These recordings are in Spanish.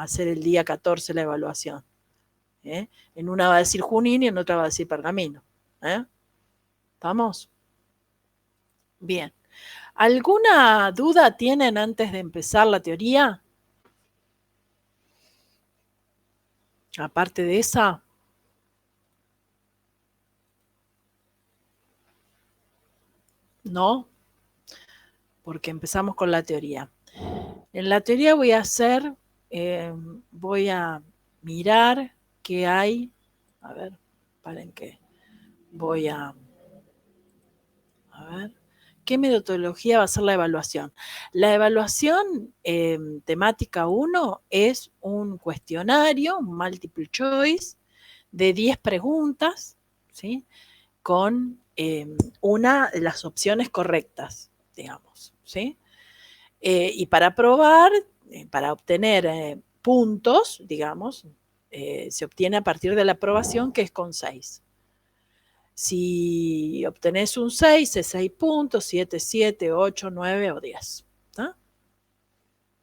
hacer el día 14 la evaluación. En una va a decir Junín y en otra va a decir Pergamino. ¿Estamos? Bien. ¿Alguna duda tienen antes de empezar la teoría? Aparte de esa. ¿No? Porque empezamos con la teoría. En la teoría voy a hacer, voy a mirar qué hay. A ver, paren que voy a ver. ¿Qué metodología va a ser la evaluación? La evaluación temática 1 es un cuestionario, un multiple choice, de 10 preguntas, ¿sí? Con una de las opciones correctas, digamos, ¿sí? Y para probar, para obtener puntos, digamos, se obtiene a partir de la aprobación, que es con 6. Si obtenés un 6, es 6 puntos, 7, 7, 8, 9 o 10. ¿No?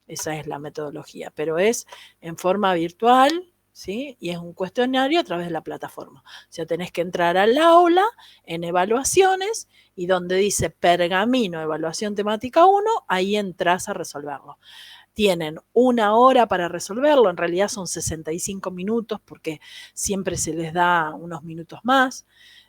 Esa es la metodología, pero es en forma virtual, ¿sí? Y es un cuestionario a través de la plataforma. O sea, tenés que entrar al aula en evaluaciones y donde dice Pergamino, evaluación temática 1, ahí entras a resolverlo. Tienen 1 hora para resolverlo, en realidad son 65 minutos porque siempre se les da unos minutos más,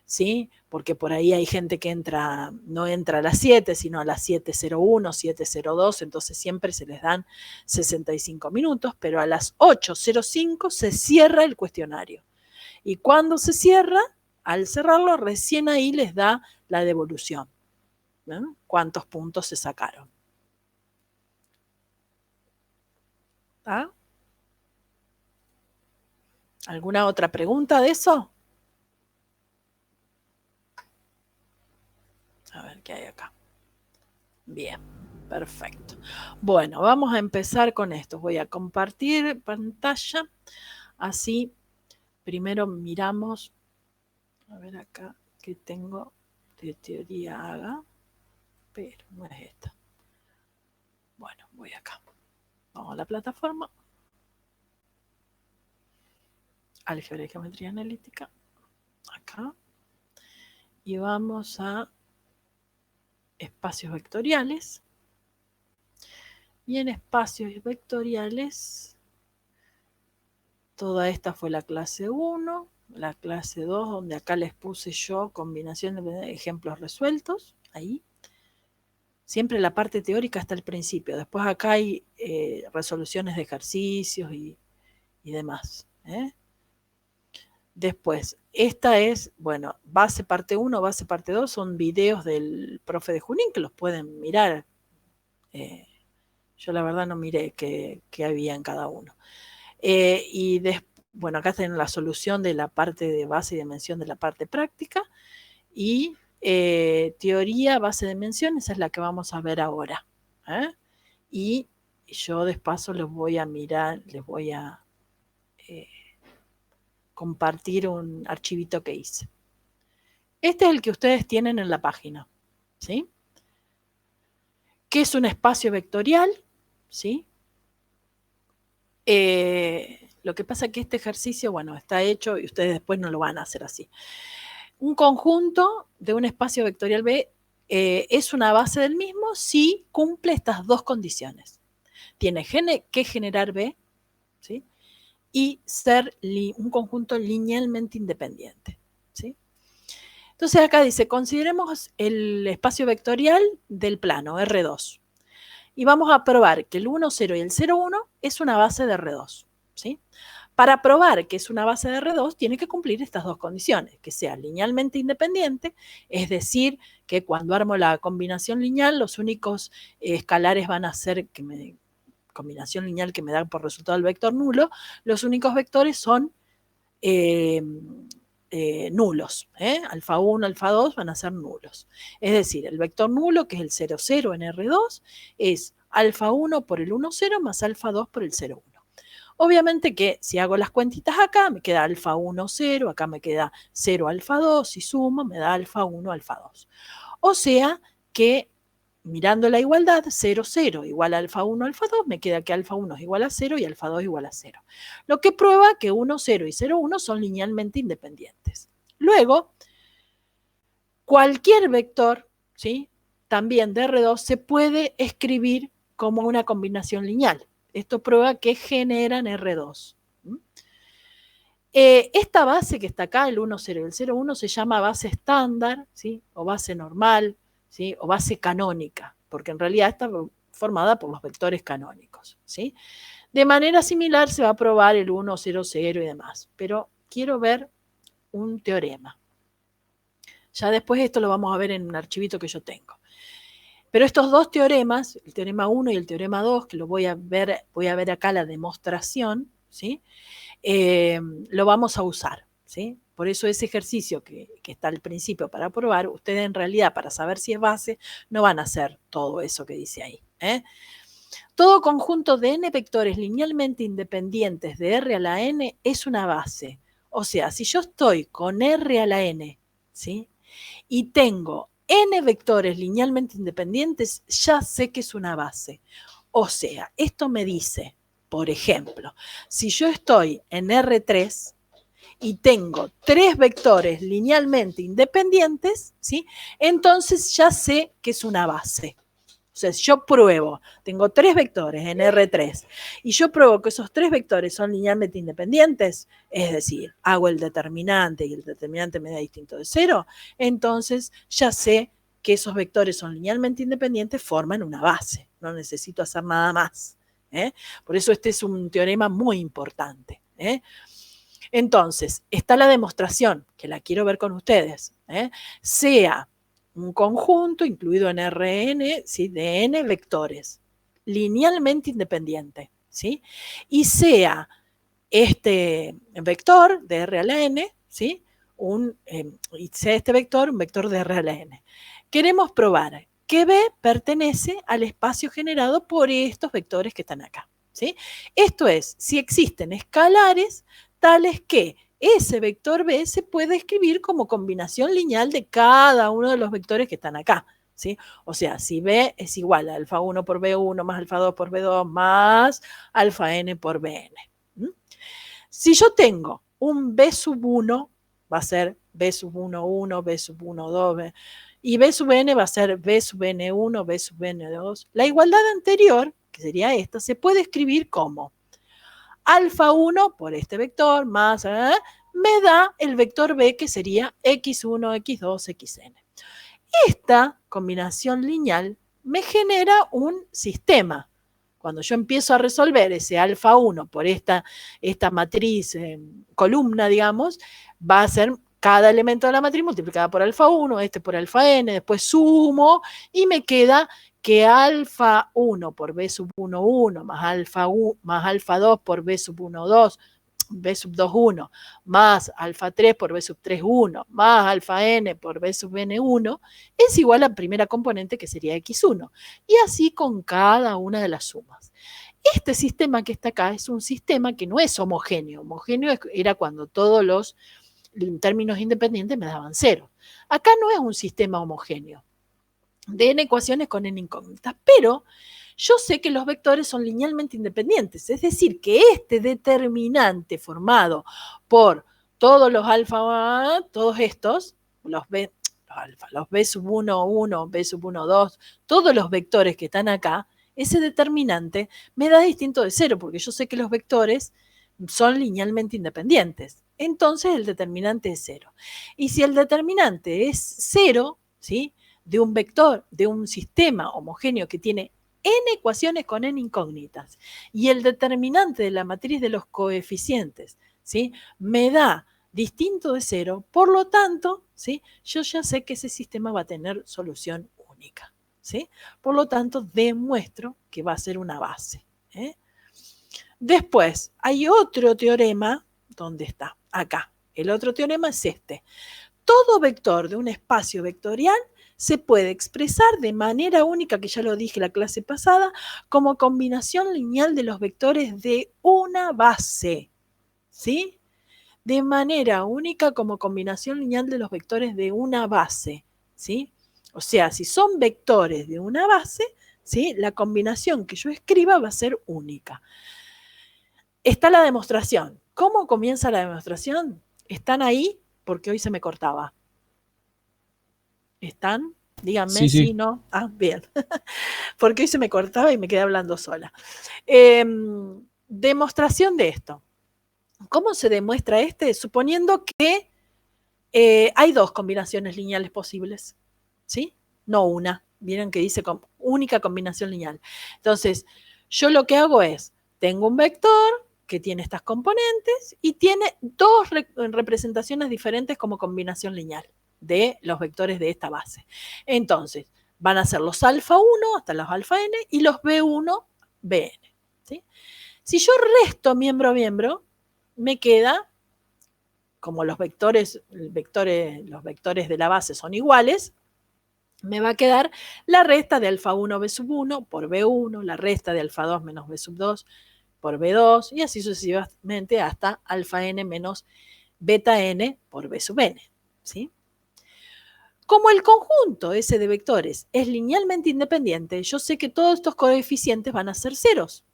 ¿sí? Porque por ahí hay gente que no entra a las 7, sino a las 7:01, 7:02, entonces siempre se les dan 65 minutos, pero a las 8:05 se cierra el cuestionario. Y cuando se cierra, al cerrarlo, recién ahí les da la devolución, ¿no? ¿Cuántos puntos se sacaron? ¿Ah? ¿Alguna otra pregunta de eso? A ver qué hay acá. Bien, perfecto. Bueno, vamos a empezar con esto. Voy a compartir pantalla. Así, primero miramos. A ver acá qué tengo de teoría haga. Pero no es esta. Bueno, voy acá. Vamos a la plataforma. Álgebra y geometría analítica. Acá. Y vamos a espacios vectoriales. Y en espacios vectoriales, toda esta fue la clase 1, la clase 2, donde acá les puse yo combinación de ejemplos resueltos, ahí. Siempre la parte teórica está al principio, después acá hay resoluciones de ejercicios y demás. Después, esta es, bueno, base parte 1, base parte 2, son videos del profe de Junín que los pueden mirar. Yo la verdad no miré qué había en cada uno. Y bueno, acá tienen la solución de la parte de base y dimensión de la parte práctica. Y teoría, base de dimensión, esa es la que vamos a ver ahora. Y yo despacio les voy a mirar, les voy a compartir un archivito que hice. Este es el que ustedes tienen en la página, ¿sí? ¿Qué es un espacio vectorial? ¿Sí? Lo que pasa es que este ejercicio, bueno, está hecho y ustedes después no lo van a hacer así. Un conjunto de un espacio vectorial B es una base del mismo si cumple estas dos condiciones. Tiene que generar B, ¿sí? Y ser un conjunto linealmente independiente, ¿sí? Entonces acá dice, consideremos el espacio vectorial del plano R2. Y vamos a probar que el 1, 0 y el 0, 1 es una base de R2, ¿sí? Para probar que es una base de R2, tiene que cumplir estas dos condiciones, que sea linealmente independiente, es decir, que cuando armo la combinación lineal, los únicos escalares van a ser combinación lineal que me da por resultado el vector nulo, los únicos vectores son nulos. Alfa 1, alfa 2 van a ser nulos. Es decir, el vector nulo, que es el 0, 0 en R2, es alfa 1 por el 1, 0 más alfa 2 por el 0, 1. Obviamente que si hago las cuentitas acá, me queda alfa 1, 0, acá me queda 0, alfa 2, si sumo, me da alfa 1, alfa 2. O sea que mirando la igualdad, 0, 0 igual a alfa 1, alfa 2, me queda que alfa 1 es igual a 0 y alfa 2 igual a 0. Lo que prueba que 1, 0 y 0, 1 son linealmente independientes. Luego, cualquier vector, ¿sí?, también de R2 se puede escribir como una combinación lineal. Esto prueba que generan R2. Esta base que está acá, el 1, 0 y el 0, 1, se llama base estándar, ¿sí?, o base normal, ¿sí?, o base canónica, porque en realidad está formada por los vectores canónicos, ¿sí? De manera similar se va a probar el 1, 0, 0 y demás, pero quiero ver un teorema. Ya después esto lo vamos a ver en un archivito que yo tengo. Pero estos dos teoremas, el teorema 1 y el teorema 2, que lo voy a ver acá la demostración, ¿sí?, lo vamos a usar, ¿sí? Por eso ese ejercicio que está al principio para probar, ustedes en realidad para saber si es base no van a hacer todo eso que dice ahí. Todo conjunto de n vectores linealmente independientes de R a la n es una base. O sea, si yo estoy con R a la n, ¿sí?, y tengo n vectores linealmente independientes, ya sé que es una base. O sea, esto me dice, por ejemplo, si yo estoy en R3 y tengo 3 vectores linealmente independientes, ¿sí?, entonces ya sé que es una base. O sea, si yo pruebo, tengo 3 vectores en R3 y yo pruebo que esos 3 vectores son linealmente independientes, es decir, hago el determinante y el determinante me da distinto de 0, entonces ya sé que esos vectores son linealmente independientes, forman una base. No necesito hacer nada más. Por eso este es un teorema muy importante. Entonces, está la demostración, que la quiero ver con ustedes. Sea un conjunto incluido en Rn, ¿sí?, de n vectores, linealmente independiente, ¿sí?, y sea este vector de R a la n, ¿sí?, y sea este vector un vector de R a la n. Queremos probar que B pertenece al espacio generado por estos vectores que están acá, ¿sí? Esto es, si existen escalares tales que ese vector B se puede escribir como combinación lineal de cada uno de los vectores que están acá, ¿sí? O sea, si B es igual a alfa 1 por B1 más alfa 2 por B2 más alfa n por Bn. Si yo tengo un B sub 1, va a ser B sub 1, 1, B sub 1, 2, B, y B sub n va a ser B sub n1, B sub n2. La igualdad anterior, que sería esta, se puede escribir como alfa 1 por este vector más, me da el vector B que sería x1, x2, xn. Esta combinación lineal me genera un sistema. Cuando yo empiezo a resolver ese alfa 1 por esta matriz columna, digamos, va a ser cada elemento de la matriz multiplicada por alfa 1, este por alfa n, después sumo y me queda que alfa 1 por b sub 1, 1 más alfa 2 por b sub 1, 2, b sub 2, 1, más alfa 3 por b sub 3, 1, más alfa n por b sub n, 1, es igual a la primera componente que sería x1. Y así con cada una de las sumas. Este sistema que está acá es un sistema que no es homogéneo. Homogéneo era cuando todos los términos independientes me daban 0. Acá no es un sistema homogéneo de n ecuaciones con n incógnitas, pero yo sé que los vectores son linealmente independientes, es decir, que este determinante formado por todos los alfa, todos estos, los B sub 1, 1, B sub 1, 2, todos los vectores que están acá, ese determinante me da distinto de 0, porque yo sé que los vectores son linealmente independientes. Entonces el determinante es 0. Y si el determinante es 0, ¿sí?, de un vector, de un sistema homogéneo que tiene n ecuaciones con n incógnitas, y el determinante de la matriz de los coeficientes, ¿sí?, me da distinto de 0, por lo tanto, ¿sí?, yo ya sé que ese sistema va a tener solución única, ¿sí? Por lo tanto, demuestro que va a ser una base. Después, hay otro teorema, ¿dónde está? Acá. El otro teorema es este. Todo vector de un espacio vectorial se puede expresar de manera única, que ya lo dije la clase pasada, como combinación lineal de los vectores de una base, ¿sí? De manera única como combinación lineal de los vectores de una base, ¿sí? O sea, si son vectores de una base, ¿sí? La combinación que yo escriba va a ser única. Está la demostración. ¿Cómo comienza la demostración? ¿Están ahí? Porque hoy se me cortaba. ¿Están? Díganme Sí, si sí. no. Ah, bien. Porque hoy se me cortaba y me quedé hablando sola. Demostración de esto. ¿Cómo se demuestra este? Suponiendo que hay dos combinaciones lineales posibles, ¿sí? No una. Vieron que dice única combinación lineal. Entonces, yo lo que hago es, tengo un vector que tiene estas componentes y tiene dos representaciones diferentes como combinación lineal de los vectores de esta base. Entonces, van a ser los alfa 1 hasta los alfa n y los B1, Bn. ¿Sí? Si yo resto miembro a miembro, me queda, como los vectores de la base son iguales, me va a quedar la resta de alfa 1 b sub 1 por B1, la resta de alfa 2 menos B sub 2 por B2 y así sucesivamente hasta alfa n menos beta n por B sub n. ¿Sí? Como el conjunto ese de vectores es linealmente independiente, yo sé que todos estos coeficientes van a ser ceros.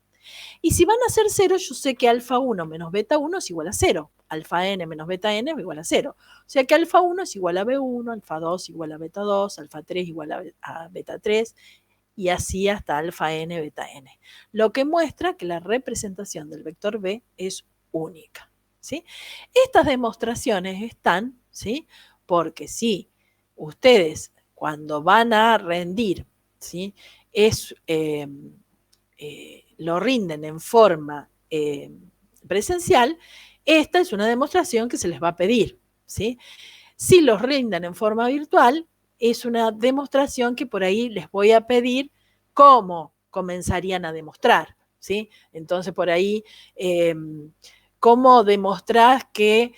Y si van a ser cero, yo sé que alfa 1 menos beta 1 es igual a 0. Alfa n menos beta n es igual a 0. O sea que alfa 1 es igual a B1, alfa 2 igual a beta 2, alfa 3 igual a beta 3 y así hasta alfa n, beta n. Lo que muestra que la representación del vector B es única. ¿Sí? Estas demostraciones están, ¿sí? Porque si ustedes cuando van a rendir, ¿sí? Lo rinden en forma presencial, esta es una demostración que se les va a pedir. ¿Sí? Si los rinden en forma virtual, es una demostración que por ahí les voy a pedir cómo comenzarían a demostrar. ¿Sí? Entonces, por ahí, cómo demostrar que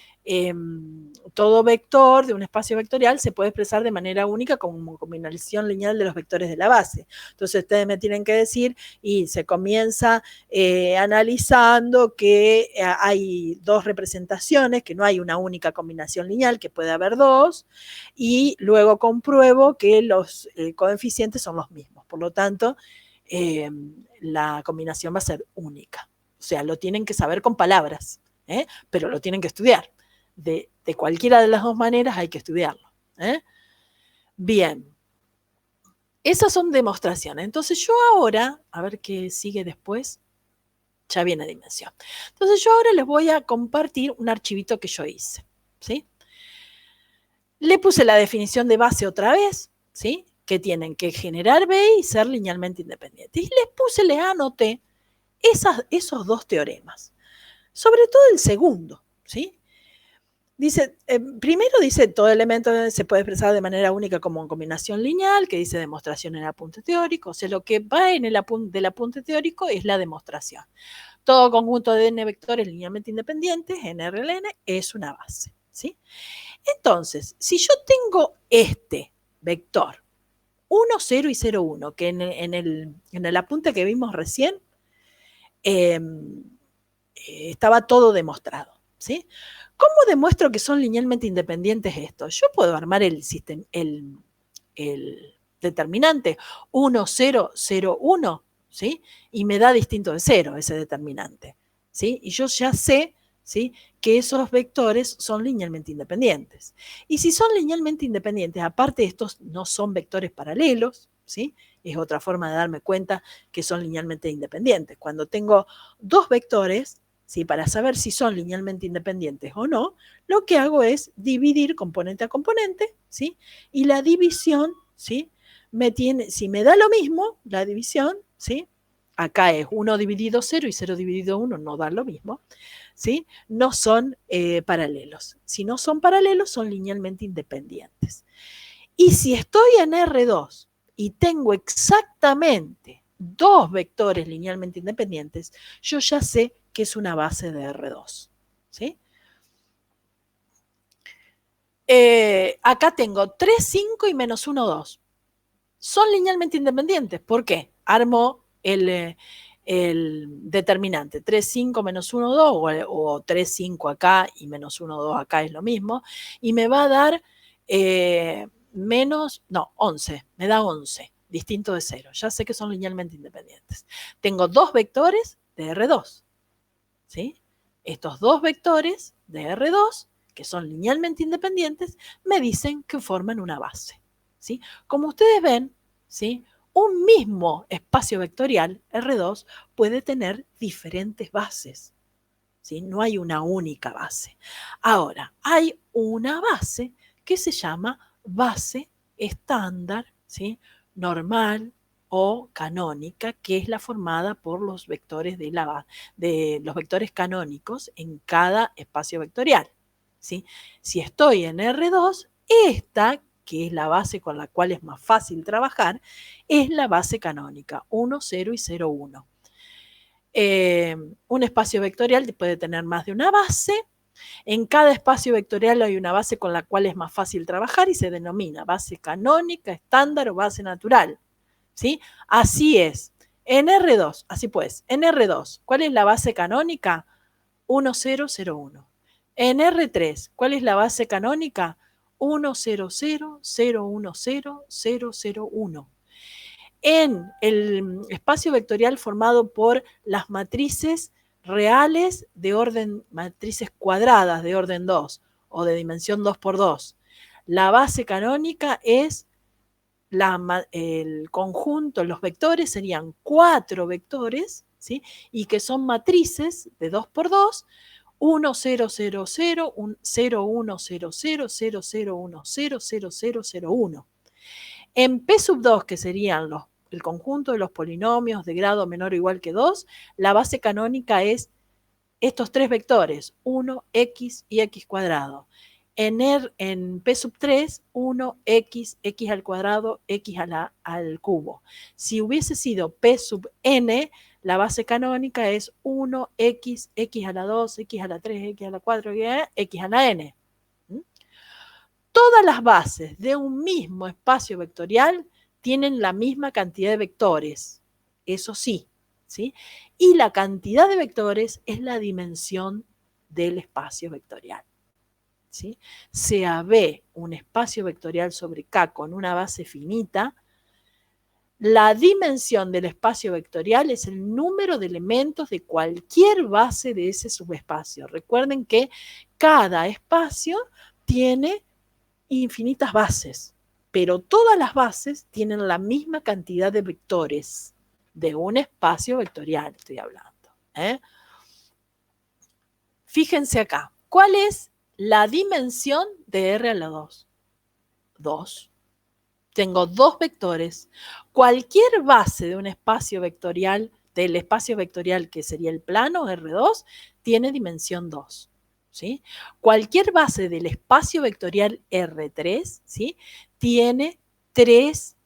todo vector de un espacio vectorial se puede expresar de manera única como combinación lineal de los vectores de la base. Entonces ustedes me tienen que decir, y se comienza analizando que hay dos representaciones, que no hay una única combinación lineal, que puede haber dos, y luego compruebo que los coeficientes son los mismos. Por lo tanto, la combinación va a ser única. O sea, lo tienen que saber con palabras, pero lo tienen que estudiar. De cualquiera de las dos maneras hay que estudiarlo. Bien, esas son demostraciones. Entonces yo ahora, a ver qué sigue después, ya viene dimensión. Entonces yo ahora les voy a compartir un archivito que yo hice. ¿Sí? Le puse la definición de base otra vez, ¿sí? Que tienen que generar B y ser linealmente independientes. Y les anoté esos dos teoremas. Sobre todo el segundo, ¿sí? Dice, primero dice, todo elemento se puede expresar de manera única como combinación lineal, que dice demostración en el apunte teórico. O sea, lo que va en el del apunte teórico es la demostración. Todo conjunto de n vectores linealmente independientes, NRLN, es una base. ¿Sí? Entonces, si yo tengo este vector, 1, 0 y 0, 1, que en el apunte que vimos recién estaba todo demostrado. ¿Sí? ¿Cómo demuestro que son linealmente independientes estos? Yo puedo armar el determinante 1, 0, 0, 1, ¿sí? Y me da distinto de 0 ese determinante. ¿Sí? Y yo ya sé, ¿sí?, que esos vectores son linealmente independientes. Y si son linealmente independientes, aparte estos no son vectores paralelos, ¿sí? Es otra forma de darme cuenta que son linealmente independientes. Cuando tengo dos vectores, ¿sí?, para saber si son linealmente independientes o no, lo que hago es dividir componente a componente, ¿sí? Y la división, ¿sí?, si me da lo mismo, la división, ¿sí?, acá es 1 dividido 0 y 0 dividido 1 no da lo mismo, ¿sí?, no son paralelos. Si no son paralelos, son linealmente independientes. Y si estoy en R2 y tengo exactamente dos vectores linealmente independientes, yo ya sé que es una base de R2. ¿Sí? Acá tengo 3, 5 y menos 1, 2. Son linealmente independientes. ¿Por qué? Armo el determinante. 3, 5 menos 1, 2 o 3, 5 acá y menos 1, 2 acá es lo mismo. Y me va a dar 11, me da 11, distinto de 0. Ya sé que son linealmente independientes. Tengo dos vectores de R2, ¿sí? Estos dos vectores de R2, que son linealmente independientes, me dicen que forman una base, ¿sí? Como ustedes ven, ¿sí? Un mismo espacio vectorial, R2, puede tener diferentes bases, ¿sí? No hay una única base. Ahora, hay una base que se llama base estándar, ¿sí? Normal o canónica, que es la formada por los vectores de los vectores canónicos en cada espacio vectorial, ¿sí? Si estoy en R2, esta, que es la base con la cual es más fácil trabajar, es la base canónica, 1, 0 y 0, 1. Un espacio vectorial puede tener más de una base. En cada espacio vectorial hay una base con la cual es más fácil trabajar y se denomina base canónica, estándar o base natural, ¿sí? Así es. En R2, así pues, en R2, ¿cuál es la base canónica? 1, 0, 0, 1. En R3, ¿cuál es la base canónica? 1, 0, 0, 0, 1, 0, 0, 0, 1. En el espacio vectorial formado por las matrices reales de orden, matrices cuadradas de orden 2 o de dimensión 2 por 2. La base canónica es el conjunto, los vectores serían 4 vectores, ¿sí? Y que son matrices de 2 por 2, 1, 0, 0, 0, 0, 1, 0, 0, 0, 0, 1, 0, 0, 0, 0, 1. En P sub 2, que serían el conjunto de los polinomios de grado menor o igual que 2, la base canónica es estos tres vectores, 1, x y x cuadrado. En P sub 3, 1, x, x al cuadrado, x al cubo. Si hubiese sido P sub n, la base canónica es 1, x, x a la 2, x a la 3, x a la 4, x a la n. Todas las bases de un mismo espacio vectorial tienen la misma cantidad de vectores, eso sí, ¿sí? Y la cantidad de vectores es la dimensión del espacio vectorial, ¿sí? Sea B un espacio vectorial sobre K con una base finita, la dimensión del espacio vectorial es el número de elementos de cualquier base de ese subespacio. Recuerden que cada espacio tiene infinitas bases, pero todas las bases tienen la misma cantidad de vectores de un espacio vectorial, estoy hablando. Fíjense acá, ¿cuál es la dimensión de R a la 2? 2. Tengo dos vectores. Cualquier base de un espacio vectorial, del espacio vectorial que sería el plano R2, tiene dimensión 2. ¿Sí? Cualquier base del espacio vectorial R3, ¿sí? Tiene 3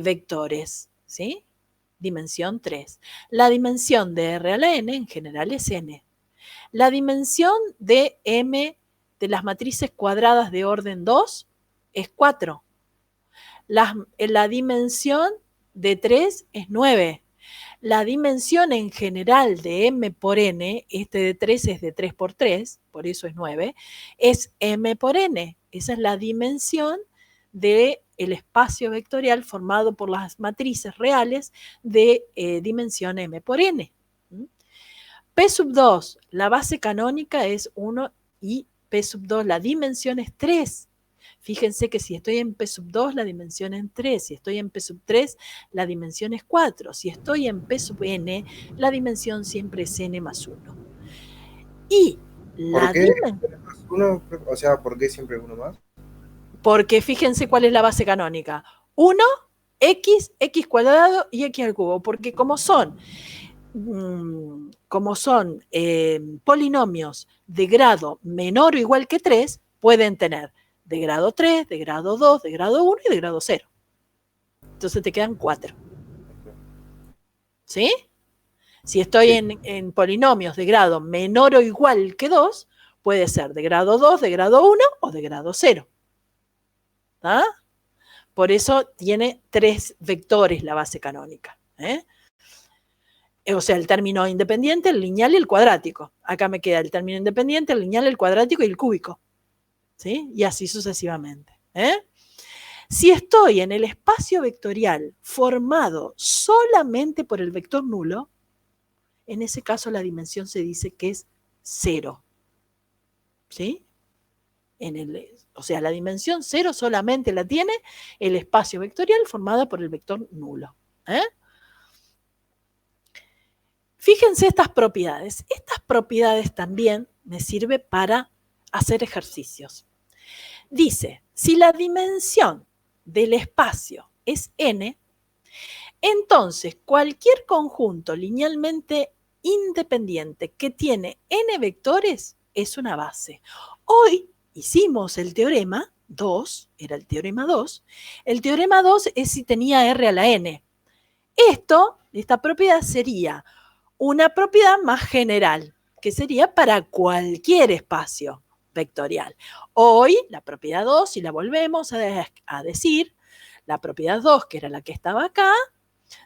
vectores, ¿sí? Dimensión 3. La dimensión de R a la n en general es n. La dimensión de M de las matrices cuadradas de orden 2 es 4. La dimensión de 3 es 9. La dimensión en general de m por n, este de 3 es de 3 por 3, por eso es 9, es m por n. Esa es la dimensión del espacio vectorial formado por las matrices reales de dimensión m por n. P sub 2, la base canónica es 1 y P sub 2, la dimensión es 3. Fíjense que si estoy en P sub 2, la dimensión es 3. Si estoy en P sub 3, la dimensión es 4. Si estoy en P sub n, la dimensión siempre es n más 1. Y ¿Por qué más 1? O sea, ¿por qué siempre 1 más? Porque fíjense cuál es la base canónica. 1, x, x cuadrado y x al cubo. Porque como son polinomios de grado menor o igual que 3, pueden tener de grado 3, de grado 2, de grado 1 y de grado 0. Entonces te quedan 4. ¿Sí? Si estoy en polinomios de grado menor o igual que 2, puede ser de grado 2, de grado 1 o de grado 0. ¿Ah? Por eso tiene 3 vectores la base canónica. O sea, el término independiente, el lineal y el cuadrático. Acá me queda el término independiente, el lineal, el cuadrático y el cúbico. ¿Sí? Y así sucesivamente. Si estoy en el espacio vectorial formado solamente por el vector nulo, en ese caso la dimensión se dice que es 0. ¿Sí? O sea, la dimensión 0 solamente la tiene el espacio vectorial formado por el vector nulo. Fíjense estas propiedades. Estas propiedades también me sirven para hacer ejercicios. Dice, si la dimensión del espacio es n, entonces cualquier conjunto linealmente independiente que tiene n vectores es una base. Hoy hicimos el teorema 2, era el teorema 2. El teorema 2 es si tenía r a la n. Esta propiedad sería una propiedad más general, que sería para cualquier espacio vectorial. Hoy, la propiedad 2, si la volvemos a decir, la propiedad 2, que era la que estaba acá,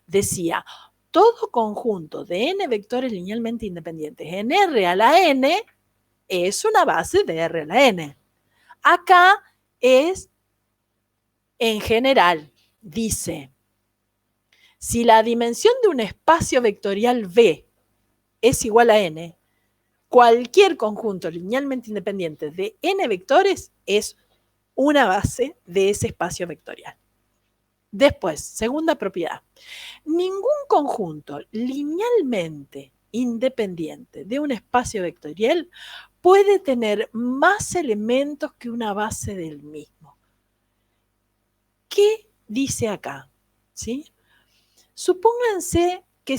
decía, todo conjunto de n vectores linealmente independientes en r a la n es una base de r a la n. Acá es en general, dice, si la dimensión de un espacio vectorial V es igual a n, cualquier conjunto linealmente independiente de n vectores es una base de ese espacio vectorial. Después, segunda propiedad. Ningún conjunto linealmente independiente de un espacio vectorial puede tener más elementos que una base del mismo. ¿Qué dice acá? ¿Sí? Supónganse que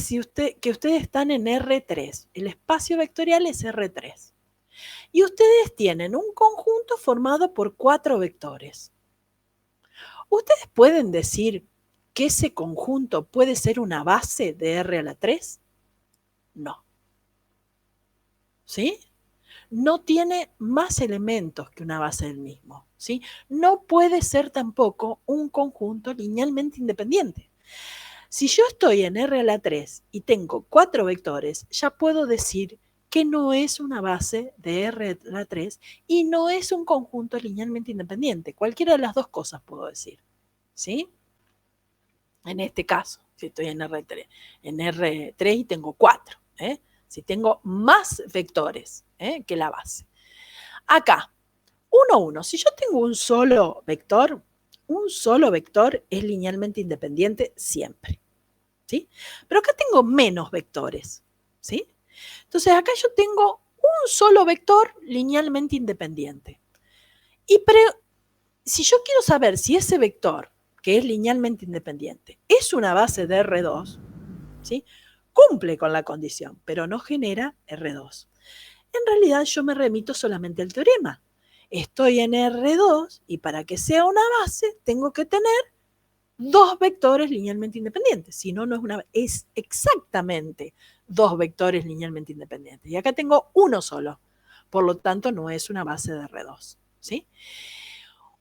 ustedes están en R3, el espacio vectorial es R3, y ustedes tienen un conjunto formado por 4 vectores. ¿Ustedes pueden decir que ese conjunto puede ser una base de R a la 3? No. ¿Sí? No tiene más elementos que una base del mismo. ¿Sí? No puede ser tampoco un conjunto linealmente independiente. Si yo estoy en R a la 3 y tengo 4 vectores, ya puedo decir que no es una base de R a la 3 y no es un conjunto linealmente independiente. Cualquiera de las dos cosas puedo decir. ¿Sí? En este caso, si estoy en R3 y tengo 4. Si tengo más vectores que la base. Acá, 1, 1. Si yo tengo un solo vector es linealmente independiente siempre. ¿Sí? Pero acá tengo menos vectores. ¿Sí? Entonces acá yo tengo un solo vector linealmente independiente. Si yo quiero saber si ese vector, que es linealmente independiente, es una base de R2, ¿sí? Cumple con la condición, pero no genera R2. En realidad yo me remito solamente al teorema. Estoy en R2 y para que sea una base tengo que tener 2 vectores linealmente independientes. Si no, no es una, es exactamente 2 vectores linealmente independientes. Y acá tengo uno solo. Por lo tanto, no es una base de R2. ¿Sí?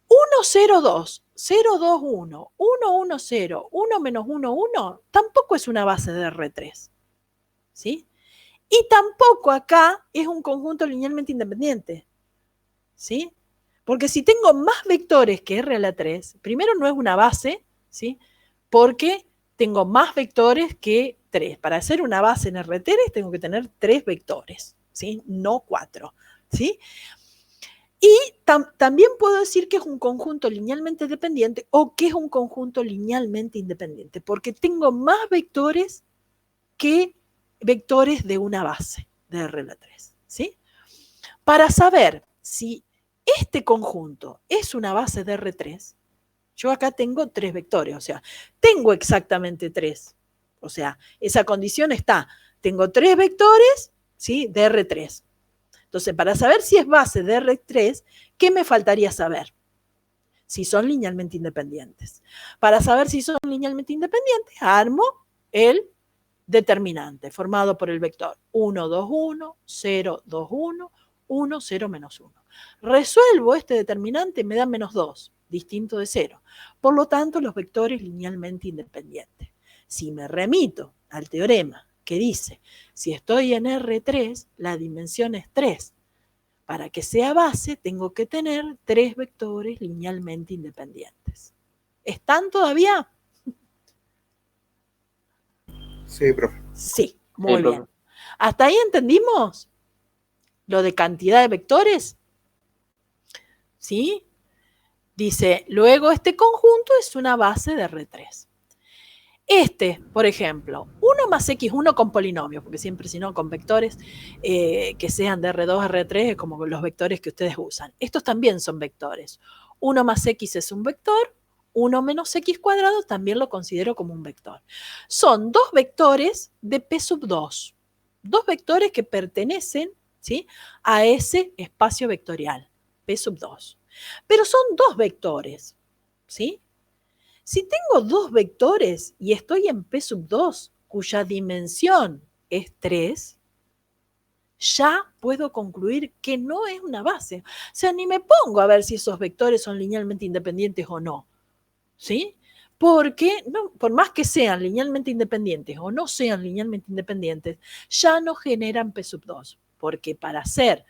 1, 0, 2, 0, 2, 1, 1, 1, 0, 1 menos 1, 1, tampoco es una base de R3. ¿Sí? Y tampoco acá es un conjunto linealmente independiente. ¿Sí? Porque si tengo más vectores que R a la 3, primero no es una base, ¿sí? Porque tengo más vectores que 3. Para hacer una base en R3 tengo que tener 3 vectores, ¿sí? No 4. ¿Sí? Y también puedo decir que es un conjunto linealmente dependiente o que es un conjunto linealmente independiente, porque tengo más vectores que vectores de una base de R a la 3. ¿Sí? Para saber si este conjunto es una base de R3, yo acá tengo 3 vectores, o sea, tengo exactamente 3. O sea, esa condición está, tengo 3 vectores, ¿sí? De R3. Entonces, para saber si es base de R3, ¿qué me faltaría saber? Si son linealmente independientes. Para saber si son linealmente independientes, armo el determinante formado por el vector 1, 2, 1, 0, 2, 1, 1, 0, menos 1. Resuelvo este determinante, me da menos 2, distinto de 0. Por lo tanto, los vectores linealmente independientes. Si me remito al teorema que dice, si estoy en R3, la dimensión es 3. Para que sea base, tengo que tener 3 vectores linealmente independientes. ¿Están todavía? Sí, profe. Sí, muy bien. ¿Hasta ahí entendimos lo de cantidad de vectores? ¿Sí? Dice, luego este conjunto es una base de R3. Por ejemplo, 1 más x1 con polinomios, porque siempre si no con vectores que sean de R2, R3, es como los vectores que ustedes usan. Estos también son vectores. 1 más x es un vector, 1 menos x cuadrado también lo considero como un vector. Son dos vectores de P sub 2. Dos vectores que pertenecen, ¿sí?, a ese espacio vectorial, P sub 2. Pero son dos vectores, ¿sí? Si tengo dos vectores y estoy en P sub 2, cuya dimensión es 3, ya puedo concluir que no es una base. O sea, ni me pongo a ver si esos vectores son linealmente independientes o no. ¿Sí? Porque no, por más que sean linealmente independientes o no sean linealmente independientes, ya no generan P sub 2. Porque para ser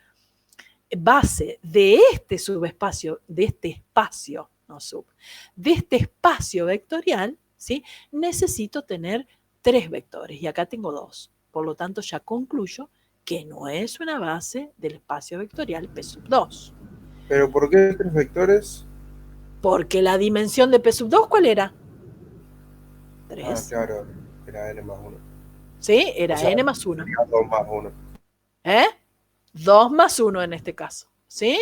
base de este subespacio, de este espacio, no sub, de este espacio vectorial, ¿sí?, necesito tener 3 vectores y acá tengo 2. Por lo tanto, ya concluyo que no es una base del espacio vectorial P sub 2. ¿Pero por qué 3 vectores? Porque la dimensión de P sub 2, ¿cuál era? 3. Ah, claro, era n más 1. ¿Sí? Era, o sea, n más 1. 2 más 1. 2 más 1 en este caso. ¿Sí?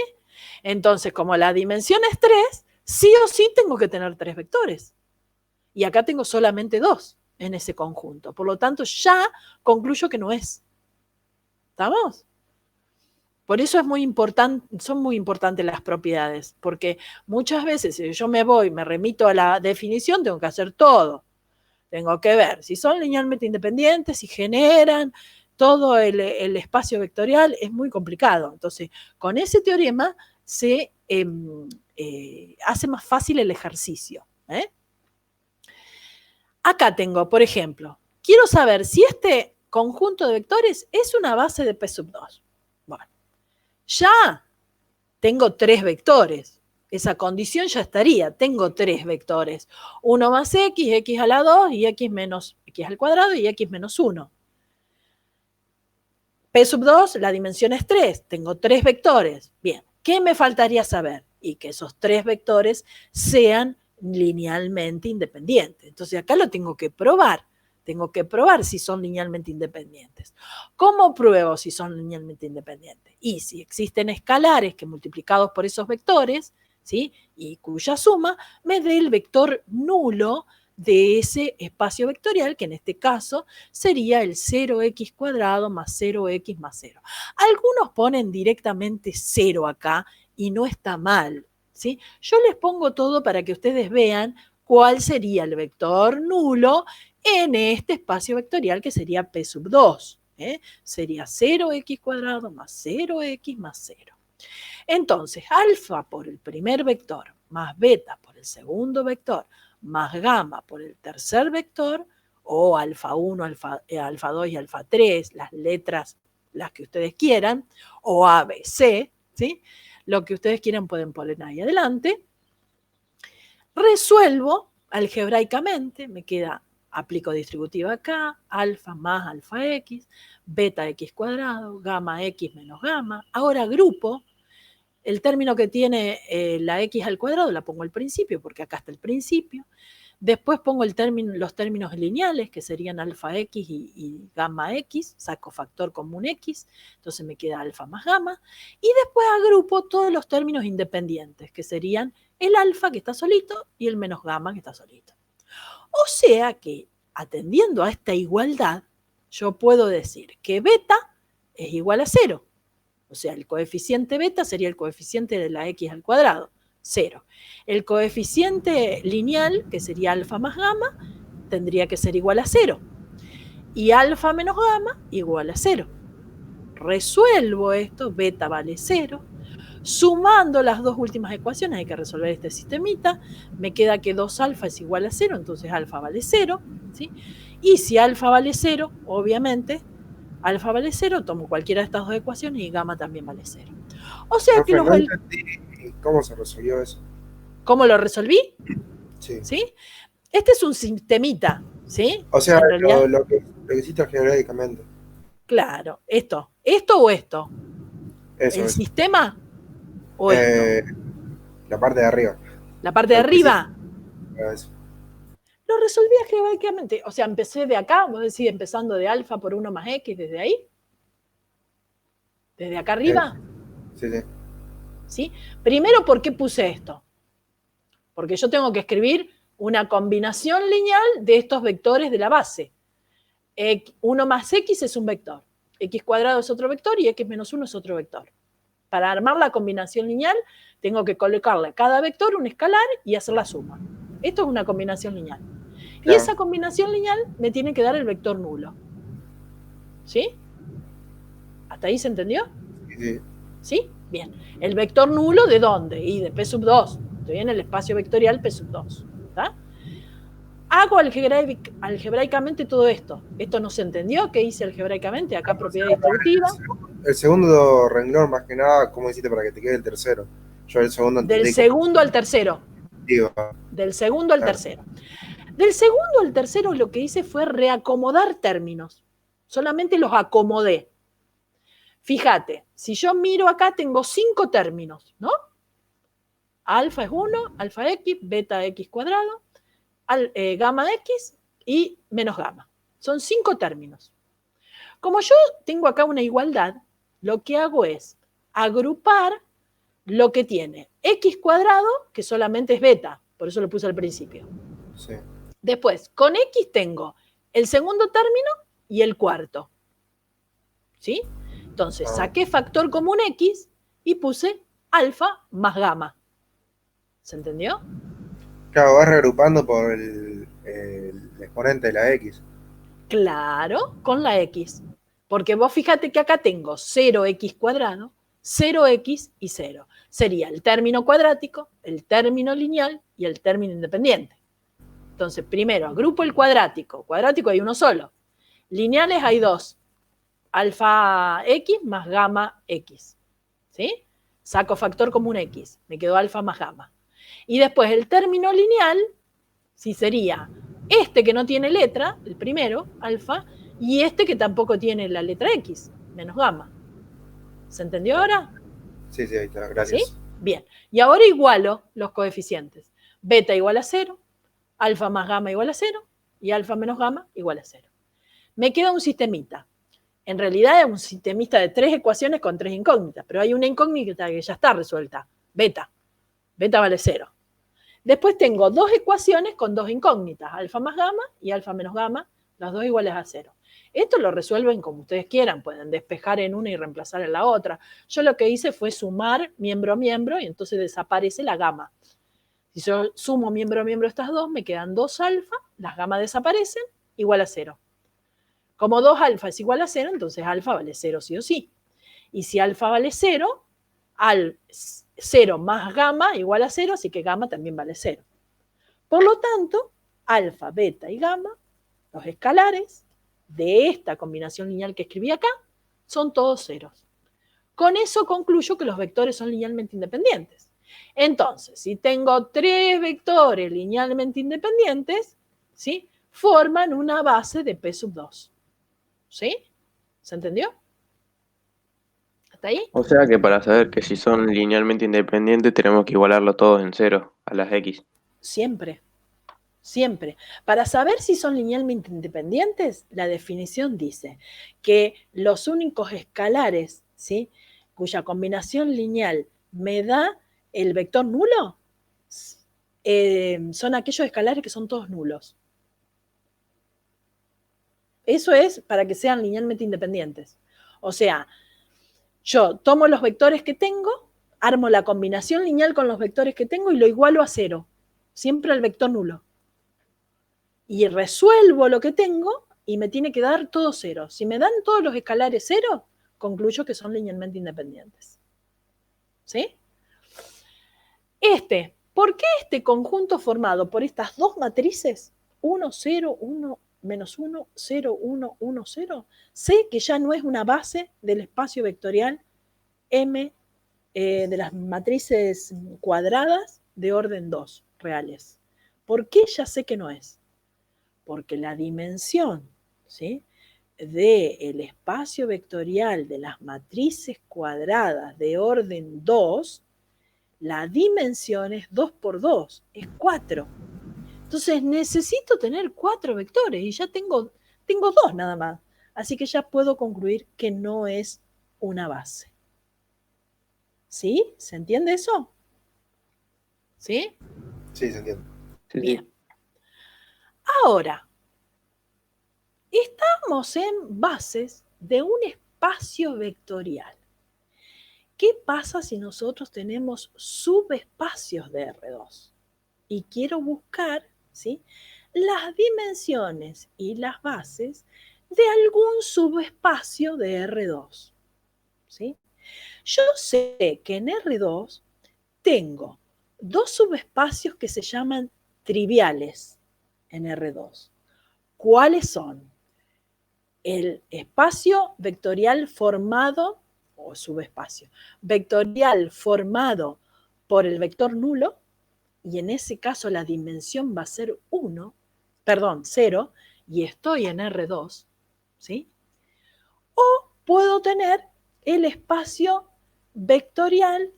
Entonces, como la dimensión es 3, sí o sí tengo que tener 3 vectores. Y acá tengo solamente 2 en ese conjunto. Por lo tanto, ya concluyo que no es. ¿Estamos? Por eso es muy importante, son muy importantes las propiedades, porque muchas veces si yo me remito a la definición, tengo que hacer todo. Tengo que ver si son linealmente independientes, si generan todo el espacio vectorial, es muy complicado. Entonces, con ese teorema se hace más fácil el ejercicio. Acá tengo, por ejemplo, quiero saber si este conjunto de vectores es una base de P sub 2. Bueno, ya tengo 3 vectores. Esa condición ya estaría. Tengo 3 vectores. 1 más x, x a la 2 y x menos x al cuadrado y x menos 1. P sub 2, la dimensión es 3. Tengo 3 vectores. Bien, ¿qué me faltaría saber? Y que esos 3 vectores sean linealmente independientes. Entonces acá lo tengo que probar. Tengo que probar si son linealmente independientes. ¿Cómo pruebo si son linealmente independientes? Y si existen escalares que multiplicados por esos vectores, ¿sí?, y cuya suma me dé el vector nulo de ese espacio vectorial, que en este caso sería el 0x cuadrado más 0x más 0. Algunos ponen directamente 0 acá y no está mal, ¿sí? Yo les pongo todo para que ustedes vean cuál sería el vector nulo en este espacio vectorial que sería P sub 2. Sería 0x cuadrado más 0x más 0. Entonces, alfa por el primer vector más beta por el segundo vector más gamma por el tercer vector, o alfa 1, alfa 2 y alfa 3, las letras, las que ustedes quieran, o A, B, C, ¿sí?, lo que ustedes quieran pueden poner ahí adelante. Resuelvo algebraicamente, me queda, aplico distributiva acá, alfa más alfa x, beta x cuadrado, gamma x menos gamma. Ahora agrupo el término que tiene la x al cuadrado, la pongo al principio, porque acá está el principio. Después pongo los términos lineales, que serían alfa x y gamma x, saco factor común x, entonces me queda alfa más gamma. Y después agrupo todos los términos independientes, que serían el alfa, que está solito, y el menos gamma, que está solito. O sea que, atendiendo a esta igualdad, yo puedo decir que beta es igual a 0. O sea, el coeficiente beta sería el coeficiente de la x al cuadrado, 0. El coeficiente lineal, que sería alfa más gamma, tendría que ser igual a 0. Y alfa menos gamma igual a 0. Resuelvo esto, beta vale 0. Sumando las dos últimas ecuaciones, hay que resolver este sistemita, me queda que 2 alfa es igual a 0, entonces alfa vale 0, ¿sí? Y si alfa vale 0, obviamente, alfa vale 0, tomo cualquiera de estas dos ecuaciones y gamma también vale 0. O sea que no entendí cómo se resolvió eso. ¿Cómo lo resolví? Sí. ¿Sí? Este es un sistemita, ¿sí? O sea, En realidad, lo que hiciste algebraicamente. claro, esto o esto, Eso el es. sistema o esto, Eh, la parte de arriba. la parte de Lo que hiciste. arriba. Eso. Lo resolví algebraicamente. O sea, empecé de acá, vos decís, empezando de alfa por 1 más x, desde ahí. Desde acá arriba. Sí, sí. ¿Sí? Primero, ¿por qué puse esto? Porque yo tengo que escribir una combinación lineal de estos vectores de la base. 1 más x es un vector. X cuadrado es otro vector y x menos 1 es otro vector. Para armar la combinación lineal, tengo que colocarle a cada vector un escalar y hacer la suma. Esto es una combinación lineal. Y Claro. esa combinación lineal me tiene que dar el vector nulo. ¿Sí? ¿Hasta ahí se entendió? Sí, sí. ¿Sí? Bien. ¿El vector nulo de dónde? Y de P sub 2. Estoy en el espacio vectorial P sub 2. ¿Está? Hago algebraicamente todo esto. ¿Esto no se entendió? ¿Qué hice algebraicamente? Acá propiedad distributiva. El segundo renglón, más que nada, ¿cómo hiciste para que te quede el tercero? Yo el segundo Del entendí segundo al tercero. digo, Del segundo al claro. tercero. Del segundo al tercero lo que hice fue reacomodar términos. Solamente los acomodé. Fíjate, si yo miro acá tengo 5 términos, ¿no? Alfa es 1, alfa x, beta x cuadrado, gamma x y menos gamma. Son 5 términos. Como yo tengo acá una igualdad, lo que hago es agrupar lo que tiene x cuadrado, que solamente es beta, por eso lo puse al principio. Sí. Después, con x tengo el segundo término y el cuarto. ¿Sí? Entonces, saqué factor común x y puse alfa más gamma. ¿Se entendió? Claro, vas reagrupando por el exponente de la X. Claro, con la x. Porque vos fíjate que acá tengo 0x cuadrado, 0x y 0. Sería el término cuadrático, el término lineal y el término independiente. Entonces, primero, agrupo el cuadrático. Cuadrático hay uno solo. Lineales hay 2. Alfa x más gamma x. ¿Sí? Saco factor común x. Me quedó alfa más gamma. Y después el término lineal, sí sería este que no tiene letra, el primero, alfa, y este que tampoco tiene la letra x, menos gamma. ¿Se entendió ahora? Sí, sí, ahí está, gracias. ¿Sí? Bien. Y ahora igualo los coeficientes. Beta igual a 0, alfa más gamma igual a 0 y alfa menos gamma igual a 0. Me queda un sistemita. En realidad es un sistemita de 3 ecuaciones con 3 incógnitas, pero hay una incógnita que ya está resuelta, beta. Beta vale 0. Después tengo 2 ecuaciones con 2 incógnitas, alfa más gamma y alfa menos gamma, las dos iguales a 0. Esto lo resuelven como ustedes quieran, pueden despejar en una y reemplazar en la otra. Yo lo que hice fue sumar miembro a miembro y entonces desaparece la gamma. Si yo sumo miembro a miembro estas dos, me quedan 2 alfa, las gamas desaparecen, igual a 0. Como 2 alfa es igual a 0, entonces alfa vale 0 sí o sí. Y si alfa vale 0, al 0 más gamma igual a 0, así que gamma también vale 0. Por lo tanto, alfa, beta y gamma, los escalares de esta combinación lineal que escribí acá, son todos ceros. Con eso concluyo que los vectores son linealmente independientes. Entonces, si tengo 3 vectores linealmente independientes, ¿sí?, forman una base de P sub 2. ¿Sí? ¿Se entendió? ¿Hasta ahí? O sea que para saber que si son linealmente independientes tenemos que igualarlo todos en cero a las X. Siempre. Siempre. Para saber si son linealmente independientes, la definición dice que los únicos escalares, ¿sí?, cuya combinación lineal me da el vector nulo, son aquellos escalares que son todos nulos. Eso es para que sean linealmente independientes. O sea, yo tomo los vectores que tengo, armo la combinación lineal con los vectores que tengo y lo igualo a 0. Siempre al vector nulo. Y resuelvo lo que tengo y me tiene que dar todo 0. Si me dan todos los escalares 0, concluyo que son linealmente independientes. ¿Sí? ¿Por qué este conjunto formado por estas dos matrices, 1, 0, 1, menos 1, 0, 1, 1, 0, sé que ya no es una base del espacio vectorial M de las matrices cuadradas de orden 2 reales? ¿Por qué ya sé que no es? Porque la dimensión, ¿sí?, del espacio vectorial de las matrices cuadradas de orden 2, la dimensión es 2 por 2, es 4. Entonces necesito tener 4 vectores y ya tengo 2 nada más. Así que ya puedo concluir que no es una base. ¿Sí? ¿Se entiende eso? ¿Sí? Sí, se entiende. Sí, Bien. sí. Ahora, estamos en bases de un espacio vectorial. ¿Qué pasa si nosotros tenemos subespacios de R2? Y quiero buscar, ¿sí?, las dimensiones y las bases de algún subespacio de R2. ¿Sí? Yo sé que en R2 tengo 2 subespacios que se llaman triviales en R2. ¿Cuáles son? El espacio vectorial formado, o subespacio, vectorial formado por el vector nulo, y en ese caso la dimensión va a ser 0, y estoy en R2, ¿sí? O puedo tener el espacio vectorial,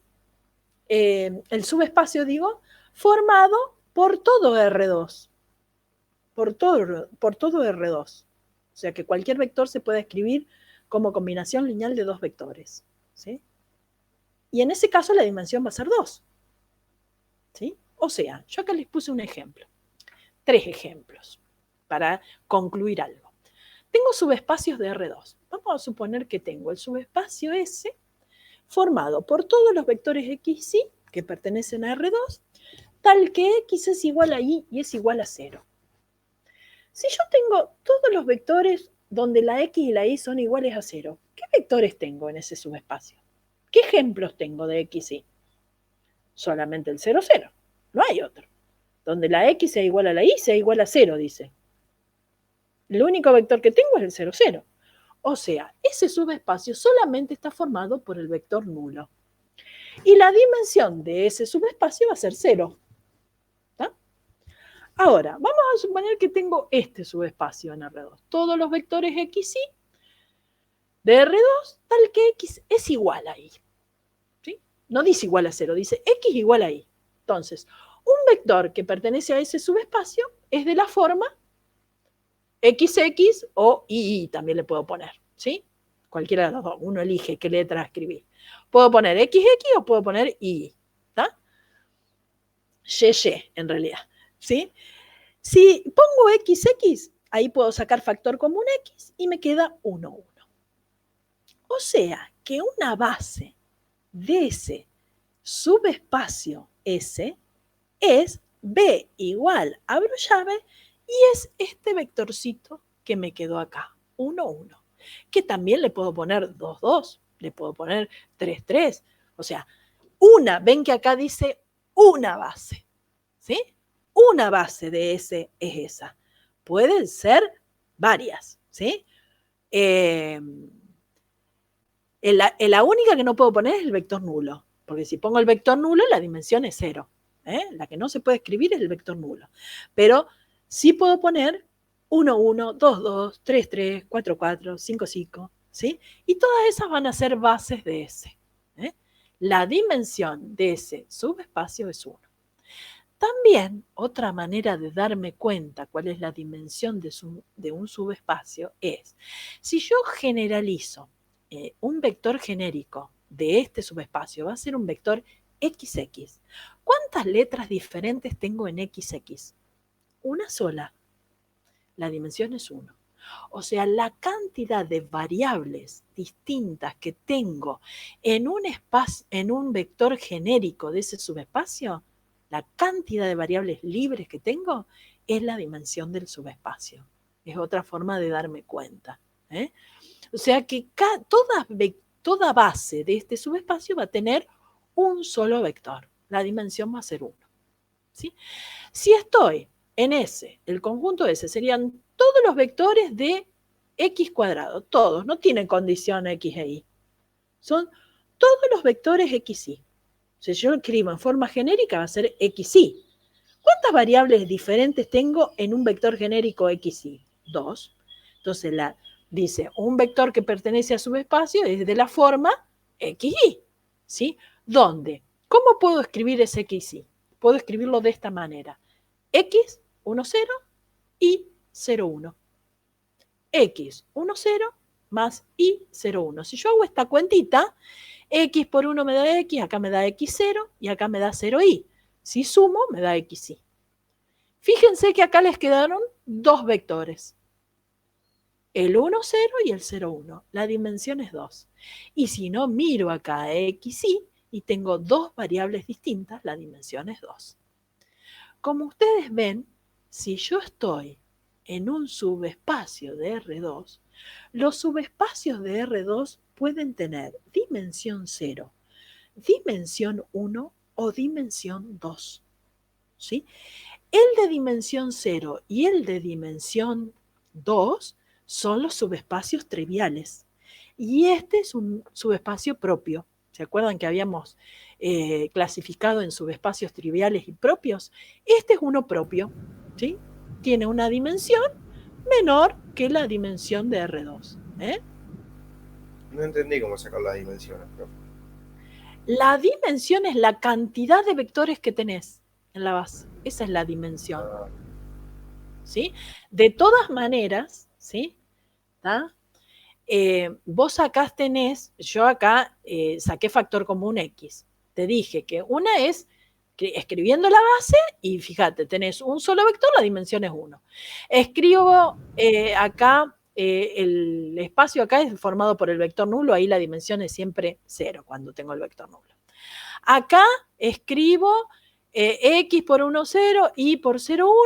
el subespacio, digo, formado por todo R2, por todo R2. O sea que cualquier vector se puede escribir como combinación lineal de 2 vectores, ¿sí? Y en ese caso la dimensión va a ser 2, ¿sí? O sea, yo acá les puse un ejemplo, 3 ejemplos para concluir algo. Tengo subespacios de R2. Vamos a suponer que tengo el subespacio S formado por todos los vectores X y Y que pertenecen a R2, tal que X es igual a Y y es igual a 0. Si yo tengo todos los vectores donde la X y la Y son iguales a 0, ¿qué vectores tengo en ese subespacio? ¿Qué ejemplos tengo de X y Y? Solamente el 0, 0. No hay otro. Donde la X sea igual a la Y sea igual a 0, dice. El único vector que tengo es el 0, 0. O sea, ese subespacio solamente está formado por el vector nulo. Y la dimensión de ese subespacio va a ser 0. ¿Tá? Ahora, vamos a suponer que tengo este subespacio en R2. Todos los vectores X y de R2, tal que X es igual a Y. ¿Sí? No dice igual a 0, dice X igual a Y. Entonces, un vector que pertenece a ese subespacio es de la forma XX o II también le puedo poner, ¿sí? Cualquiera de los dos, uno elige qué letra escribir. Puedo poner XX o puedo poner II, ¿está? YY, en realidad, ¿sí? Si pongo XX, ahí puedo sacar factor común X y me queda 1, 1. O sea, que una base de ese subespacio S es B igual, abro llave, y es este vectorcito que me quedó acá, 1, 1, que también le puedo poner 2, 2, le puedo poner 3, 3, o sea, ven que acá dice una base, ¿sí? Una base de S es esa. Pueden ser varias, ¿sí? La única que no puedo poner es el vector nulo, porque si pongo el vector nulo, la dimensión es 0. La que no se puede escribir es el vector nulo. Pero sí puedo poner 1, 1, 2, 2, 3, 3, 4, 4, 5, 5, ¿sí? Y todas esas van a ser bases de S. La dimensión de ese subespacio es 1. También otra manera de darme cuenta cuál es la dimensión de un subespacio es, si yo generalizo un vector genérico de este subespacio, va a ser un vector XX. ¿Cuántas letras diferentes tengo en XX? Una sola. La dimensión es 1. O sea, la cantidad de variables distintas que tengo en un vector genérico de ese subespacio, la cantidad de variables libres que tengo es la dimensión del subespacio. Es otra forma de darme cuenta. O sea que toda base de este subespacio va a tener un solo vector. La dimensión va a ser 1. ¿Sí? Si estoy en S, el conjunto S serían todos los vectores de X cuadrado. Todos, no tienen condición X e Y. Son todos los vectores XY. Si yo escribo en forma genérica va a ser XY. ¿Cuántas variables diferentes tengo en un vector genérico XY? 2. Entonces dice, un vector que pertenece a subespacio es de la forma XY, ¿sí? ¿Dónde? ¿Cómo puedo escribir ese XY? Puedo escribirlo de esta manera. X, 1, 0, Y, 0, 1. X, 1, 0, más Y, 0, 1. Si yo hago esta cuentita, X por 1 me da X, acá me da X0 y acá me da 0Y. Si sumo, me da XY. Fíjense que acá les quedaron dos vectores. El 1, 0 y el 0, 1. La dimensión es 2. Y si no, miro acá XY y tengo dos variables distintas, la dimensión es 2. Como ustedes ven, si yo estoy en un subespacio de R2, los subespacios de R2 pueden tener dimensión 0, dimensión 1 o dimensión 2. ¿Sí? El de dimensión 0 y el de dimensión 2 son los subespacios triviales. Y este es un subespacio propio. ¿Se acuerdan que habíamos clasificado en subespacios triviales y propios? Este es uno propio, ¿sí? Tiene una dimensión menor que la dimensión de R2. No entendí cómo sacar las dimensiones, profe. La dimensión es la cantidad de vectores que tenés en la base. Esa es la dimensión. ¿Sí? De todas maneras, ¿sí? Vos acá tenés, yo acá saqué factor común X. Te dije que una es escribiendo la base y fíjate, tenés un solo vector, la dimensión es 1. Escribo acá, el espacio acá es formado por el vector nulo, ahí la dimensión es siempre 0 cuando tengo el vector nulo. Acá escribo X por 1, 0, Y por 0, 1,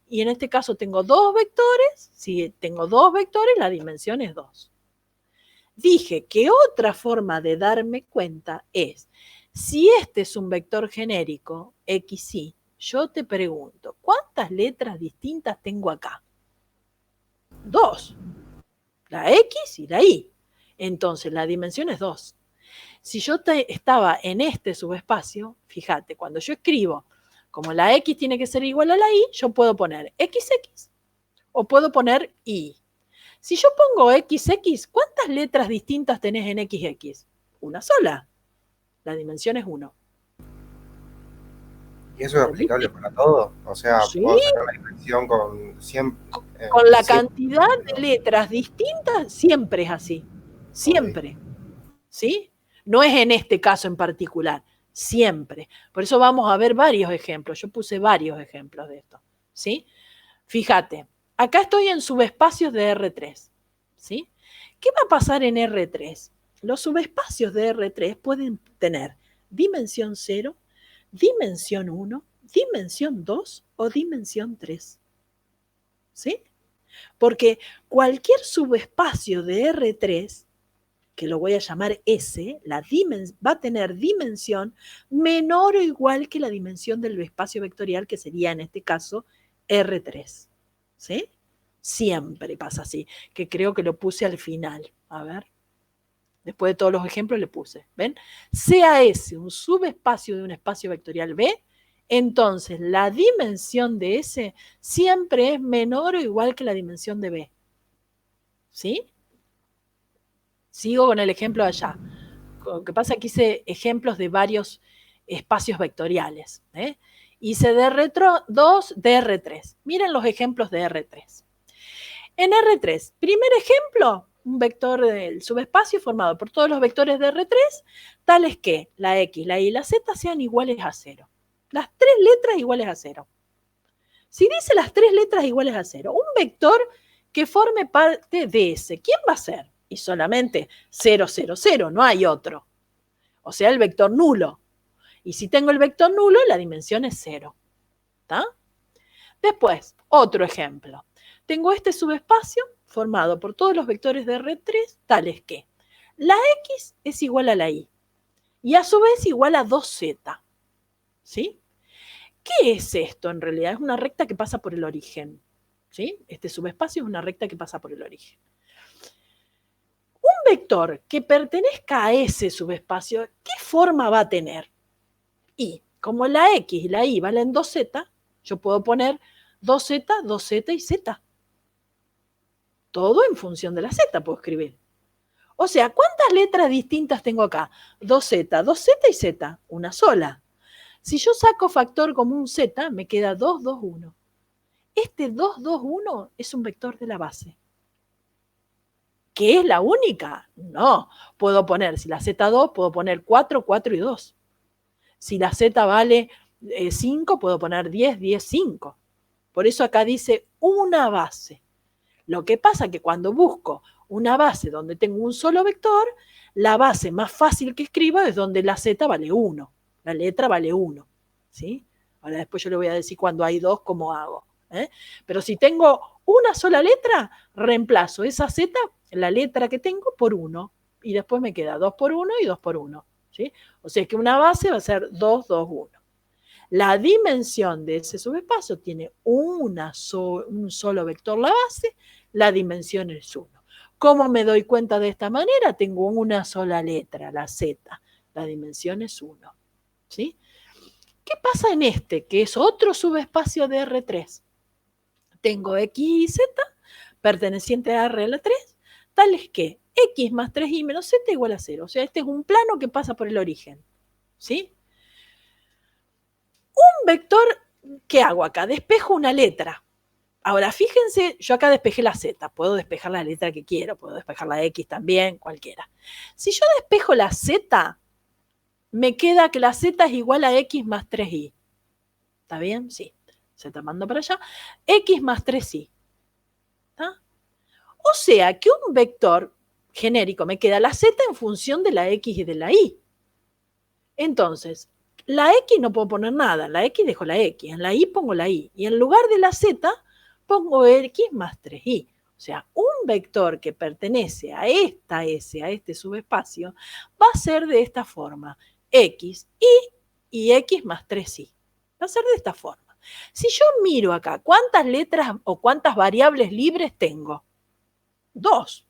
y en este caso tengo dos vectores. Si tengo dos vectores, la dimensión es 2. Dije que otra forma de darme cuenta es, si este es un vector genérico, XY, yo te pregunto, ¿cuántas letras distintas tengo acá? 2. La X y la Y. Entonces, la dimensión es 2. Si yo estaba en este subespacio, fíjate, cuando yo escribo, como la X tiene que ser igual a la Y, yo puedo poner XX o puedo poner Y. Si yo pongo XX, ¿cuántas letras distintas tenés en XX? Una sola. La dimensión es 1. ¿Y eso es aplicable para todo? O sea, ¿sí? ¿puedo sacar la dimensión con 100? Con la cantidad de letras distintas, siempre es así. Siempre. ¿Sí? No es en este caso en particular. Siempre. Por eso vamos a ver varios ejemplos. Yo puse varios ejemplos de esto. ¿Sí? Fíjate, acá estoy en subespacios de R3. ¿Sí? ¿Qué va a pasar en R3? Los subespacios de R3 pueden tener dimensión 0, dimensión 1, dimensión 2 o dimensión 3. ¿Sí? Porque cualquier subespacio de R3, que lo voy a llamar S, va a tener dimensión menor o igual que la dimensión del espacio vectorial, que sería en este caso R3. ¿Sí? Siempre pasa así, que creo que lo puse al final. A ver. Después de todos los ejemplos le puse. ¿Ven? Sea S un subespacio de un espacio vectorial B, entonces la dimensión de S siempre es menor o igual que la dimensión de B. ¿Sí? Sigo con el ejemplo de allá. Lo que pasa es que hice ejemplos de varios espacios vectoriales. Hice de R2, de R3. Miren los ejemplos de R3. En R3, primer ejemplo, un vector del subespacio formado por todos los vectores de R3, tales que la X, la Y y la Z sean iguales a 0. Las tres letras iguales a 0. Si dice las tres letras iguales a 0, un vector que forme parte de ese, ¿quién va a ser? Y solamente 0, 0, 0, no hay otro. O sea, el vector nulo. Y si tengo el vector nulo, la dimensión es 0. ¿Está? Después, otro ejemplo. Tengo este subespacio formado por todos los vectores de R3, tales que la X es igual a la Y y a su vez igual a 2Z. ¿Sí? ¿Qué es esto en realidad? Es una recta que pasa por el origen. ¿Sí? Este subespacio es una recta que pasa por el origen. Un vector que pertenezca a ese subespacio, ¿qué forma va a tener? Y como la X y la Y valen 2Z, Yo puedo poner 2Z, 2Z y Z. Todo en función de la Z puedo escribir. O sea, ¿cuántas letras distintas tengo acá? 2Z, 2Z y Z, una sola. Si yo saco factor común Z, me queda 2, 2, 1. Este 2, 2, 1 es un vector de la base. ¿Qué es la única? No. Puedo poner, si la Z2, puedo poner 4, 4 y 2. Si la Z vale 5, puedo poner 10, 10, 5. Por eso acá dice una base. Lo que pasa es que cuando busco una base donde tengo un solo vector, la base más fácil que escribo es donde la Z vale 1. La letra vale 1. ¿Sí? Ahora después yo le voy a decir cuando hay 2 cómo hago. Pero si tengo una sola letra, reemplazo esa Z, la letra que tengo, por 1. Y después me queda 2 por 1 y 2 por 1. ¿Sí? O sea que una base va a ser 2, 2, 1. La dimensión de ese subespacio tiene un solo vector la base, la dimensión es 1. ¿Cómo me doy cuenta de esta manera? Tengo una sola letra, la Z, la dimensión es 1. ¿Sí? ¿Qué pasa en este, que es otro subespacio de R3? Tengo X y Z pertenecientes a R3, tales que X más 3Y menos Z igual a 0. O sea, este es un plano que pasa por el origen. ¿Sí? Un vector, ¿qué hago acá? Despejo una letra. Ahora, fíjense, yo acá despejé la Z. Puedo despejar la letra que quiero. Puedo despejar la X también, cualquiera. Si yo despejo la Z, me queda que la Z es igual a X más 3Y. ¿Está bien? Sí. Z mando para allá. X más 3Y. ¿Está? O sea que un vector genérico me queda la Z en función de la X y de la Y. Entonces, la X no puedo poner nada. La X dejo la X. En la Y pongo la Y. Y en lugar de la Z pongo X más 3Y. O sea, un vector que pertenece a esta S, a este subespacio, va a ser de esta forma. X, Y X más 3Y. Va a ser de esta forma. Si yo miro acá, ¿cuántas letras o cuántas variables libres tengo? 2.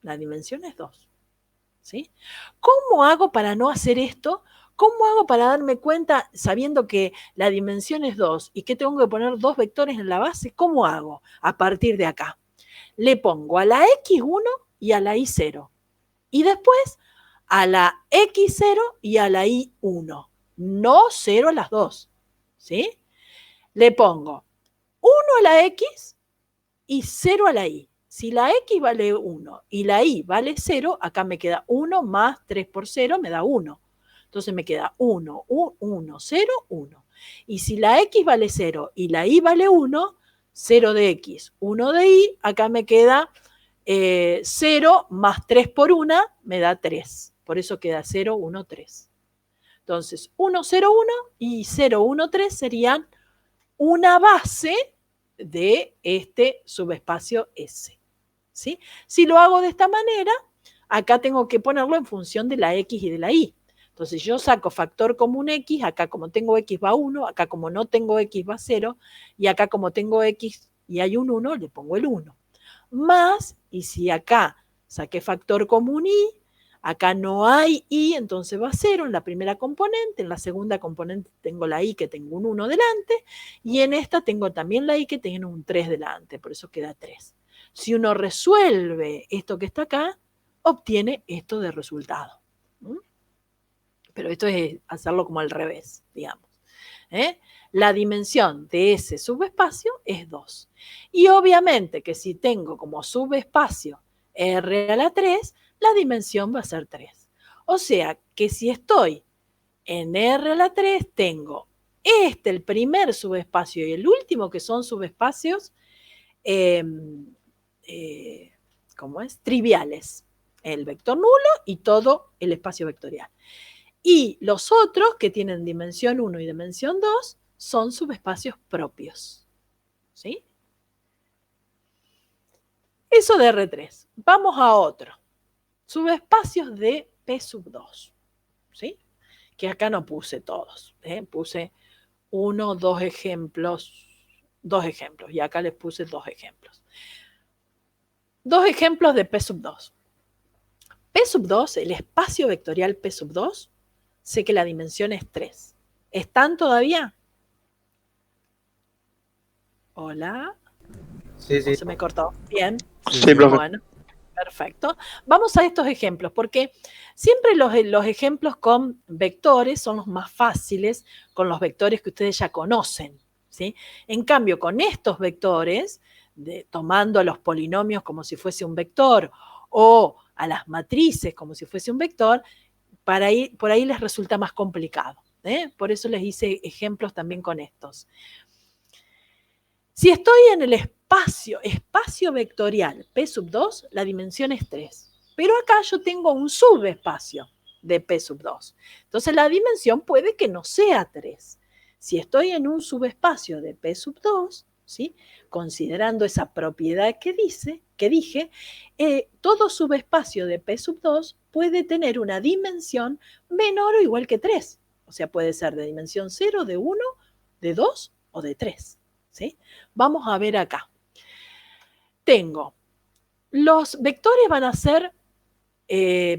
La dimensión es 2. ¿Sí? ¿Cómo hago para no hacer esto? ¿Cómo hago para darme cuenta sabiendo que la dimensión es 2 y que tengo que poner 2 vectores en la base? ¿Cómo hago a partir de acá? Le pongo a la X1 y a la Y0. Y después a la X0 y a la Y1. No 0 a las 2. ¿Sí? Le pongo 1 a la X y 0 a la Y. Si la X vale 1 y la Y vale 0, acá me queda 1 más 3 por 0 me da 1. Entonces me queda 1, 1, 0, 1. Y si la X vale 0 y la Y vale 1, 0 de X, 1 de Y, acá me queda 0 más 3 por 1 me da 3. Por eso queda 0, 1, 3. Entonces 1, 0, 1 y 0, 1, 3 serían una base de este subespacio S. ¿Sí? Si lo hago de esta manera, acá tengo que ponerlo en función de la X y de la Y. Entonces yo saco factor común X, acá como tengo X va 1, acá como no tengo X va 0, y acá como tengo X y hay un 1, le pongo el 1. Más, y si acá saqué factor común Y, acá no hay Y, entonces va 0 en la primera componente, en la segunda componente tengo la Y que tengo un 1 delante, y en esta tengo también la Y que tiene un 3 delante, por eso queda 3. Si uno resuelve esto que está acá, obtiene esto de resultado. Pero esto es hacerlo como al revés, digamos. La dimensión de ese subespacio es 2. Y obviamente que si tengo como subespacio R a la 3, la dimensión va a ser 3. O sea que si estoy en R a la 3, tengo el primer subespacio y el último, que son subespacios ¿cómo es? Triviales. El vector nulo y todo el espacio vectorial. Y los otros, que tienen dimensión 1 y dimensión 2, son subespacios propios. ¿Sí? Eso de R3. Vamos a otro. Subespacios de P sub 2. ¿Sí? Que acá no puse todos. Puse 1, 2 ejemplos. 2 ejemplos. Y acá les puse 2 ejemplos. 2 ejemplos de P sub 2. P sub 2, el espacio vectorial P sub 2, sé que la dimensión es 3. ¿Están todavía? Hola. Sí, sí. ¿O se me cortó? Bien. Sí, profe. Bueno, perfecto. Vamos a estos ejemplos, porque siempre los ejemplos con vectores son los más fáciles, con los vectores que ustedes ya conocen, ¿sí? En cambio, con estos vectores, tomando a los polinomios como si fuese un vector o a las matrices como si fuese un vector, por ahí les resulta más complicado. Por eso les hice ejemplos también con estos. Si estoy en el espacio vectorial P sub 2, la dimensión es 3. Pero acá yo tengo un subespacio de P sub 2. Entonces la dimensión puede que no sea 3. Si estoy en un subespacio de P sub 2, ¿sí? Considerando esa propiedad que dije, todo subespacio de P sub 2 puede tener una dimensión menor o igual que 3. O sea, puede ser de dimensión 0, de 1, de 2 o de 3. ¿Sí? Vamos a ver acá. Tengo, los vectores van a ser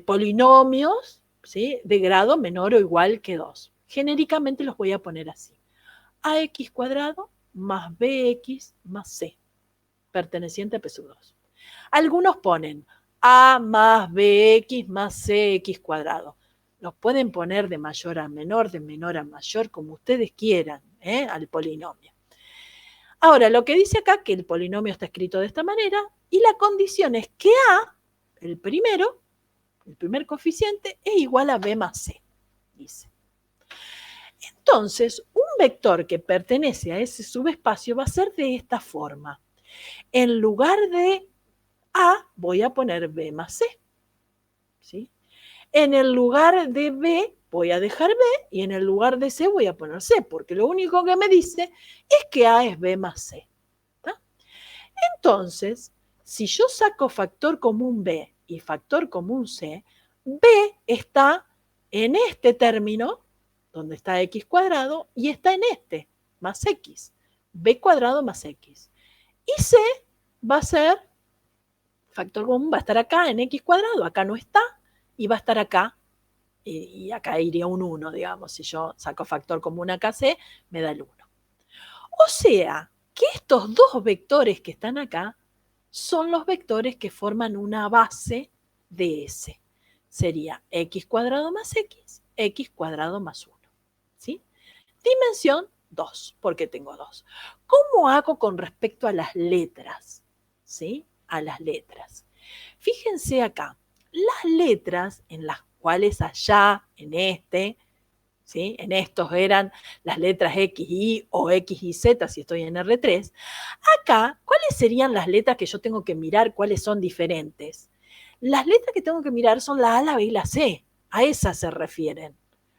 polinomios, ¿sí? De grado menor o igual que 2. Genéricamente los voy a poner así. AX cuadrado más BX más C, perteneciente a P sub 2. Algunos ponen A más BX más CX cuadrado. Los pueden poner de mayor a menor, de menor a mayor, como ustedes quieran, al polinomio. Ahora, lo que dice acá, que el polinomio está escrito de esta manera, y la condición es que A, el primer coeficiente, es igual a B más C, dice. Entonces, un vector que pertenece a ese subespacio va a ser de esta forma. En lugar de A, voy a poner B más C. ¿Sí? En el lugar de B, voy a dejar B, y en el lugar de C voy a poner C, porque lo único que me dice es que A es B más C. Entonces, si yo saco factor común B y factor común C, B está en este término, donde está x cuadrado, y está en este, más x. B cuadrado más x. Y C va a ser, factor común va a estar acá en x cuadrado, acá no está, y va a estar acá, y acá iría un 1, digamos. Si yo saco factor común acá C, me da el 1. O sea, que estos dos vectores que están acá son los vectores que forman una base de S. Sería x cuadrado más x cuadrado más 1. ¿Sí? Dimensión 2, porque tengo 2. ¿Cómo hago con respecto a las letras? ¿Sí? A las letras. Fíjense acá, las letras en las cuales allá, en este, ¿sí? En estos eran las letras X, Y o X y Z si estoy en R3. Acá, ¿cuáles serían las letras que yo tengo que mirar cuáles son diferentes? Las letras que tengo que mirar son la A, la B y la C. A esas se refieren.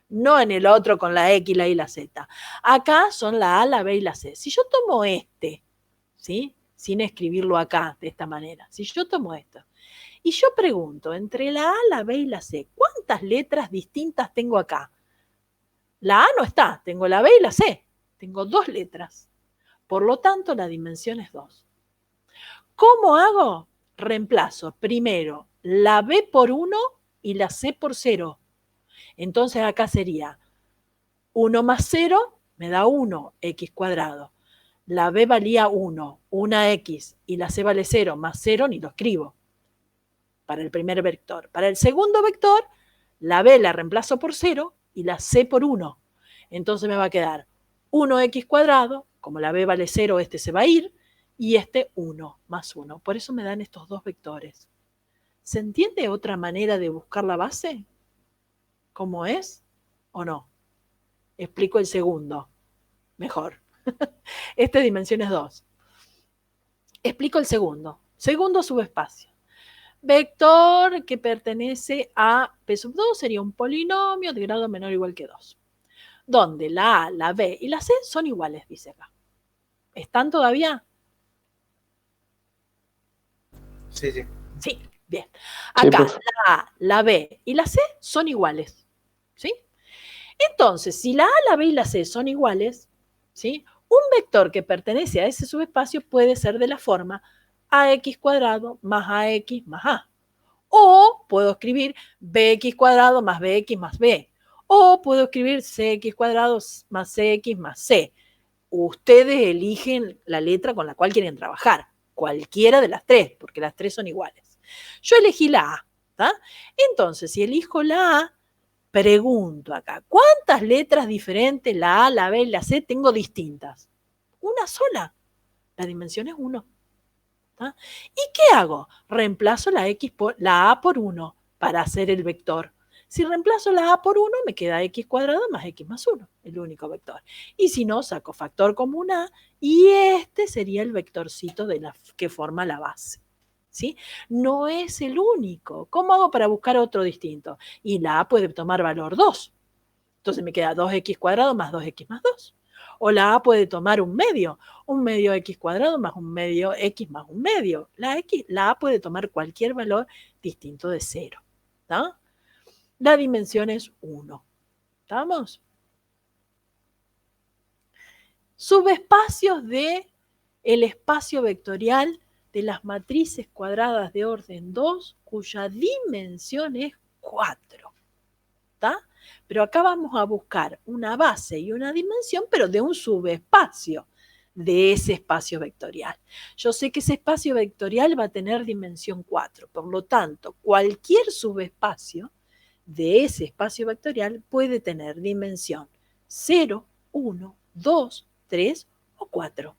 No en el otro con la X, la Y y la Z. Acá son la A, la B y la C. Si yo tomo este, ¿sí? Sin escribirlo acá de esta manera. Si yo tomo esto y yo pregunto, entre la A, la B y la C, ¿cuántas letras distintas tengo acá? La A no está, tengo la B y la C. Tengo 2 letras. Por lo tanto, la dimensión es 2. ¿Cómo hago? Reemplazo primero la B por 1 y la C por 0. Entonces acá sería 1 más 0 me da 1, x cuadrado. La B valía 1, una x, y la C vale 0, más 0 ni lo escribo. Para el primer vector. Para el segundo vector, la B la reemplazo por 0 y la C por 1. Entonces me va a quedar 1x cuadrado, como la B vale 0, este se va a ir, y este 1 más 1. Por eso me dan estos dos vectores. ¿Se entiende otra manera de buscar la base? ¿Cómo es o no? Explico el segundo. Mejor. Este dimensión es 2. Explico el segundo. Segundo subespacio. Vector que pertenece a P sub 2 sería un polinomio de grado menor o igual que 2. Donde la A, la B y la C son iguales, dice acá. ¿Están todavía? Sí, sí. Sí, bien. Sí, Acá profe. la A, la B y la C son iguales. ¿Sí? Entonces, si la A, la B y la C son iguales, ¿sí? Un vector que pertenece a ese subespacio puede ser de la forma ax cuadrado más ax más a. O puedo escribir bx cuadrado más bx más b. O puedo escribir cx cuadrado más cx más c. ustedes eligen la letra con la cual quieren trabajar, cualquiera de las tres, porque las tres son iguales. Yo elegí la A, ¿tá? Entonces, si elijo la A, pregunto acá, ¿cuántas letras diferentes, la A, la B y la C, tengo distintas? Una sola. La dimensión es 1. ¿Y qué hago? Reemplazo la A por 1 para hacer el vector. Si reemplazo la A por 1, me queda x cuadrado más x más 1, el único vector. Y si no, saco factor común A y este sería el vectorcito que forma la base. ¿Sí? No es el único. ¿Cómo hago para buscar otro distinto? Y la A puede tomar valor 2. Entonces me queda 2x cuadrado más 2x más 2. O la A puede tomar un medio x cuadrado más un medio x más un medio. La A puede tomar cualquier valor distinto de 0. ¿Tá? La dimensión es 1. ¿Estamos? Subespacios del espacio vectorial de las matrices cuadradas de orden 2, cuya dimensión es 4. ¿Está? Pero acá vamos a buscar una base y una dimensión, pero de un subespacio de ese espacio vectorial. Yo sé que ese espacio vectorial va a tener dimensión 4, por lo tanto, cualquier subespacio de ese espacio vectorial puede tener dimensión 0, 1, 2, 3 o 4.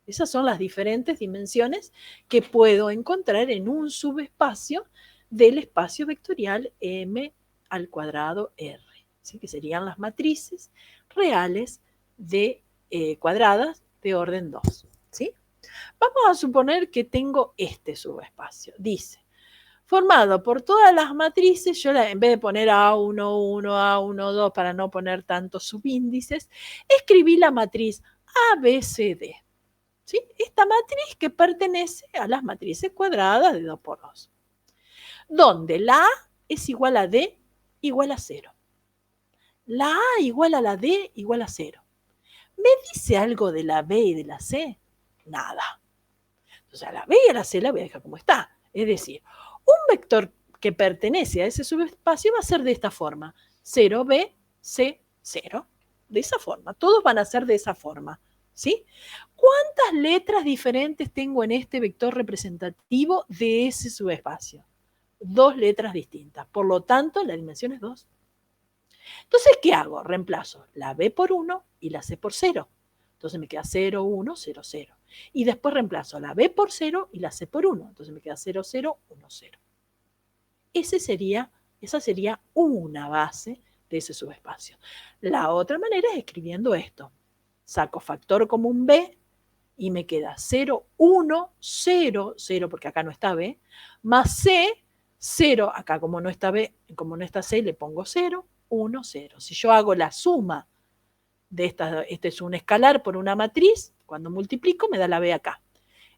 Esas son las diferentes dimensiones que puedo encontrar en un subespacio del espacio vectorial M al cuadrado R, ¿sí? Que serían las matrices reales de cuadradas de orden 2. ¿Sí? Vamos a suponer que tengo este subespacio. Dice, formado por todas las matrices, yo en vez de poner A1, 1, A1, 2 para no poner tantos subíndices, escribí la matriz ABCD. ¿Sí? Esta matriz que pertenece a las matrices cuadradas de 2 por 2, donde la A es igual a D igual a 0. La A igual a la D igual a 0. ¿Me dice algo de la B y de la C? Nada. Entonces a la B y a la C la voy a dejar como está. Es decir, un vector que pertenece a ese subespacio va a ser de esta forma. 0B, C, 0. De esa forma. Todos van a ser de esa forma. ¿Sí? ¿Cuántas letras diferentes tengo en este vector representativo de ese subespacio? 2 letras distintas. Por lo tanto, la dimensión es 2. Entonces, ¿qué hago? Reemplazo la B por 1 y la C por 0. Entonces me queda 0, 1, 0, 0. Y después reemplazo la B por 0 y la C por 1. Entonces me queda 0, 0, 1, 0. Esa sería una base de ese subespacio. La otra manera es escribiendo esto. Saco factor común B y me queda 0, 1, 0, 0, porque acá no está B, más C, 0, acá como no está B, como no está C, le pongo 0, 1, 0. Si yo hago la suma de este es un escalar por una matriz, cuando multiplico me da la B acá.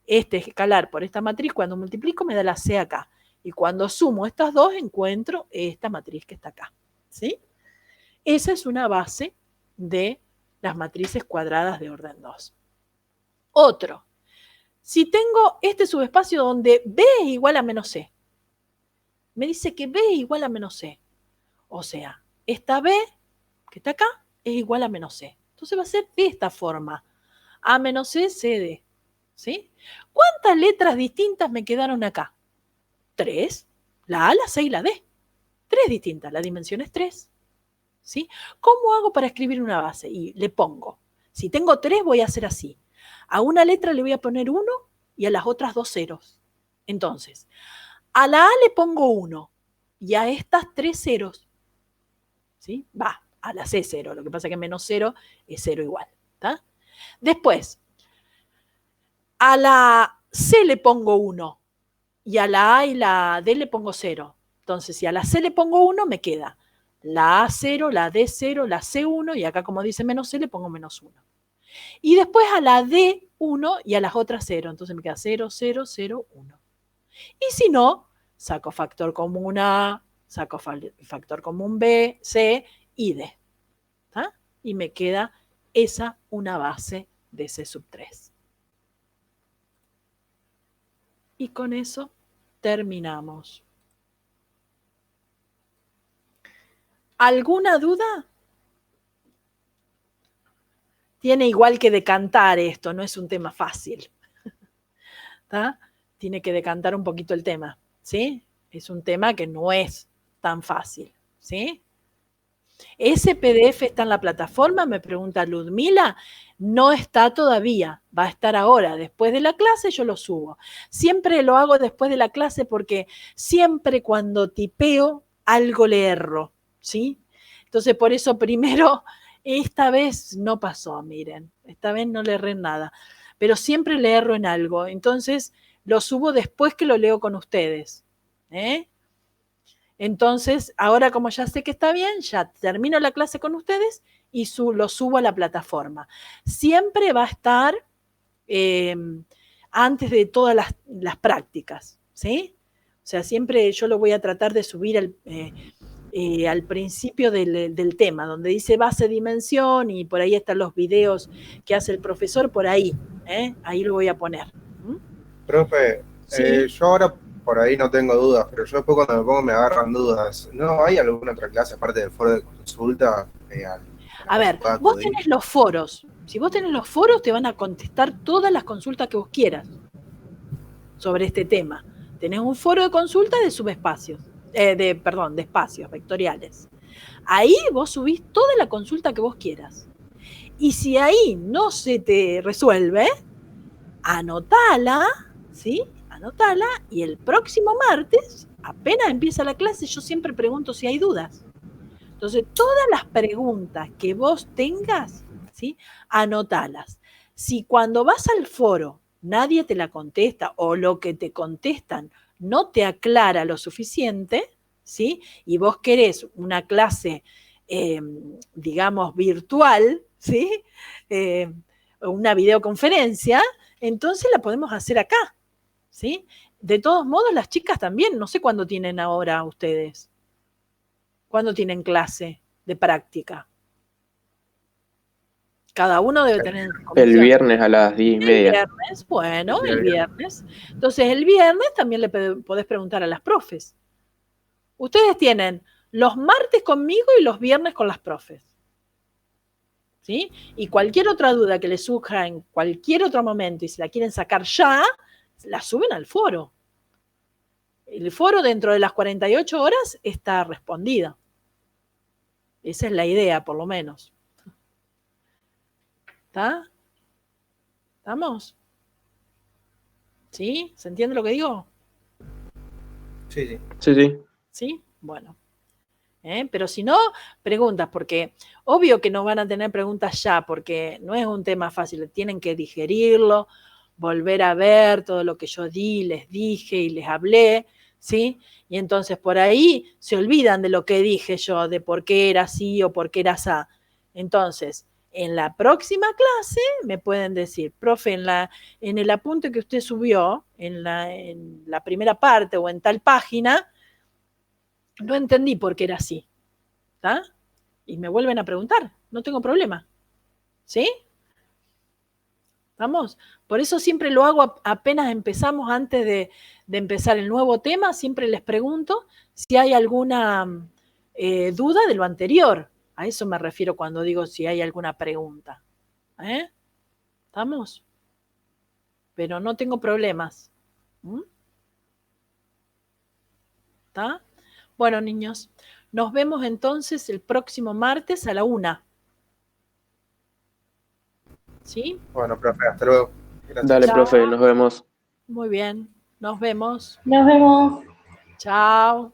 Este escalar por esta matriz, cuando multiplico me da la C acá. Y cuando sumo estas dos, encuentro esta matriz que está acá. ¿Sí? Esa es una base de las matrices cuadradas de orden 2. Otro. Si tengo este subespacio donde B es igual a menos C, me dice que B es igual a menos C. O sea, esta B, que está acá, es igual a menos C. Entonces va a ser de esta forma. A menos C, CD. ¿Sí? ¿Cuántas letras distintas me quedaron acá? 3. La A, la C y la D. 3 distintas. La dimensión es 3. ¿Sí? ¿Cómo hago para escribir una base? Y le pongo. Si tengo 3, voy a hacer así. A una letra le voy a poner 1 y a las otras 2 ceros. Entonces, a la A le pongo 1 y a estas 3 ceros. ¿Sí? Va, a la C 0. Lo que pasa es que menos 0 es 0 igual. ¿Tá? Después, a la C le pongo 1 y a la A y la D le pongo 0. Entonces, si a la C le pongo 1, me queda la A 0, la D 0, la C 1 y acá como dice menos C le pongo menos 1. Y después a la D 1 y a las otras 0. Entonces me queda 0, 0, 0, 1. Y si no, saco factor común A, saco factor común B, C y D. ¿Tá? Y me queda esa una base de C sub 3. Y con eso terminamos. ¿Alguna duda? tiene igual que decantar esto, no es un tema fácil. ¿Tá? Tiene que decantar un poquito el tema, ¿sí? Es un tema que no es tan fácil, ¿sí? ¿Ese PDF está en la plataforma? Me pregunta Ludmila. No está todavía, va a estar ahora. Después de la clase yo lo subo. Siempre lo hago después de la clase porque siempre cuando tipeo algo le erro, ¿sí? Entonces por eso primero, esta vez no pasó, miren, esta vez no le erré en nada, pero siempre le erro en algo. Entonces lo subo después que lo leo con ustedes, ¿eh? Entonces, ahora como ya sé que está bien, ya termino la clase con ustedes y lo subo a la plataforma. Siempre va a estar antes de todas las prácticas, ¿sí? O sea, siempre yo lo voy a tratar de subir al principio del tema, donde dice base dimensión y por ahí están los videos que hace el profesor, por ahí, ahí lo voy a poner. Profe, Sí. yo ahora por ahí no tengo dudas, pero yo después cuando me pongo me agarran dudas. ¿No hay alguna otra clase aparte del foro de consulta? A ver, vos tenés los foros. Si vos tenés los foros, te van a contestar todas las consultas que vos quieras sobre este tema. Tenés un foro de consulta de subespacios, de espacios vectoriales. Ahí vos subís toda la consulta que vos quieras. Y si ahí no se te resuelve, anotala, ¿sí? Anotala y el próximo martes, apenas empieza la clase, yo siempre pregunto si hay dudas. Entonces, todas las preguntas que vos tengas, ¿sí? Anotalas. Si cuando vas al foro nadie te la contesta o lo que te contestan no te aclara lo suficiente, ¿sí? Y vos querés una clase, digamos, virtual, ¿sí? Una videoconferencia, entonces la podemos hacer acá, ¿sí? De todos modos, las chicas también, no sé cuándo tienen ahora ustedes. ¿Cuándo tienen clase de práctica? Cada uno debe tener en su comisión. El viernes a las 10:30. El viernes, bueno, el viernes. Entonces, el viernes también le podés preguntar a las profes. Ustedes tienen los martes conmigo y los viernes con las profes. ¿Sí? Y cualquier otra duda que les surja en cualquier otro momento y si la quieren sacar ya, la suben al foro. El foro dentro de las 48 horas está respondida. Esa es la idea, por lo menos. ¿Está? ¿Estamos? ¿Sí? ¿Se entiende lo que digo? Sí, sí. Sí, sí. ¿Sí? Bueno. Pero si no, preguntas, porque obvio que no van a tener preguntas ya, porque no es un tema fácil, tienen que digerirlo, volver a ver todo lo que yo les dije y les hablé, ¿sí? Y entonces por ahí se olvidan de lo que dije yo, de por qué era así o por qué era así. Entonces, en la próxima clase me pueden decir, profe, en el apunte que usted subió, en la primera parte o en tal página, no entendí por qué era así. ¿Está? Y me vuelven a preguntar, no tengo problema. ¿Sí? ¿Estamos? Por eso siempre lo hago apenas empezamos, antes de empezar el nuevo tema, siempre les pregunto si hay alguna duda de lo anterior. A eso me refiero cuando digo si hay alguna pregunta. ¿Estamos? Pero no tengo problemas. ¿Está? Bueno, niños, nos vemos entonces el próximo martes a la 1. ¿Sí? Bueno, profe, hasta luego. Gracias. Dale, Chao. profe, nos vemos. Muy bien, nos vemos. Nos vemos. Chao.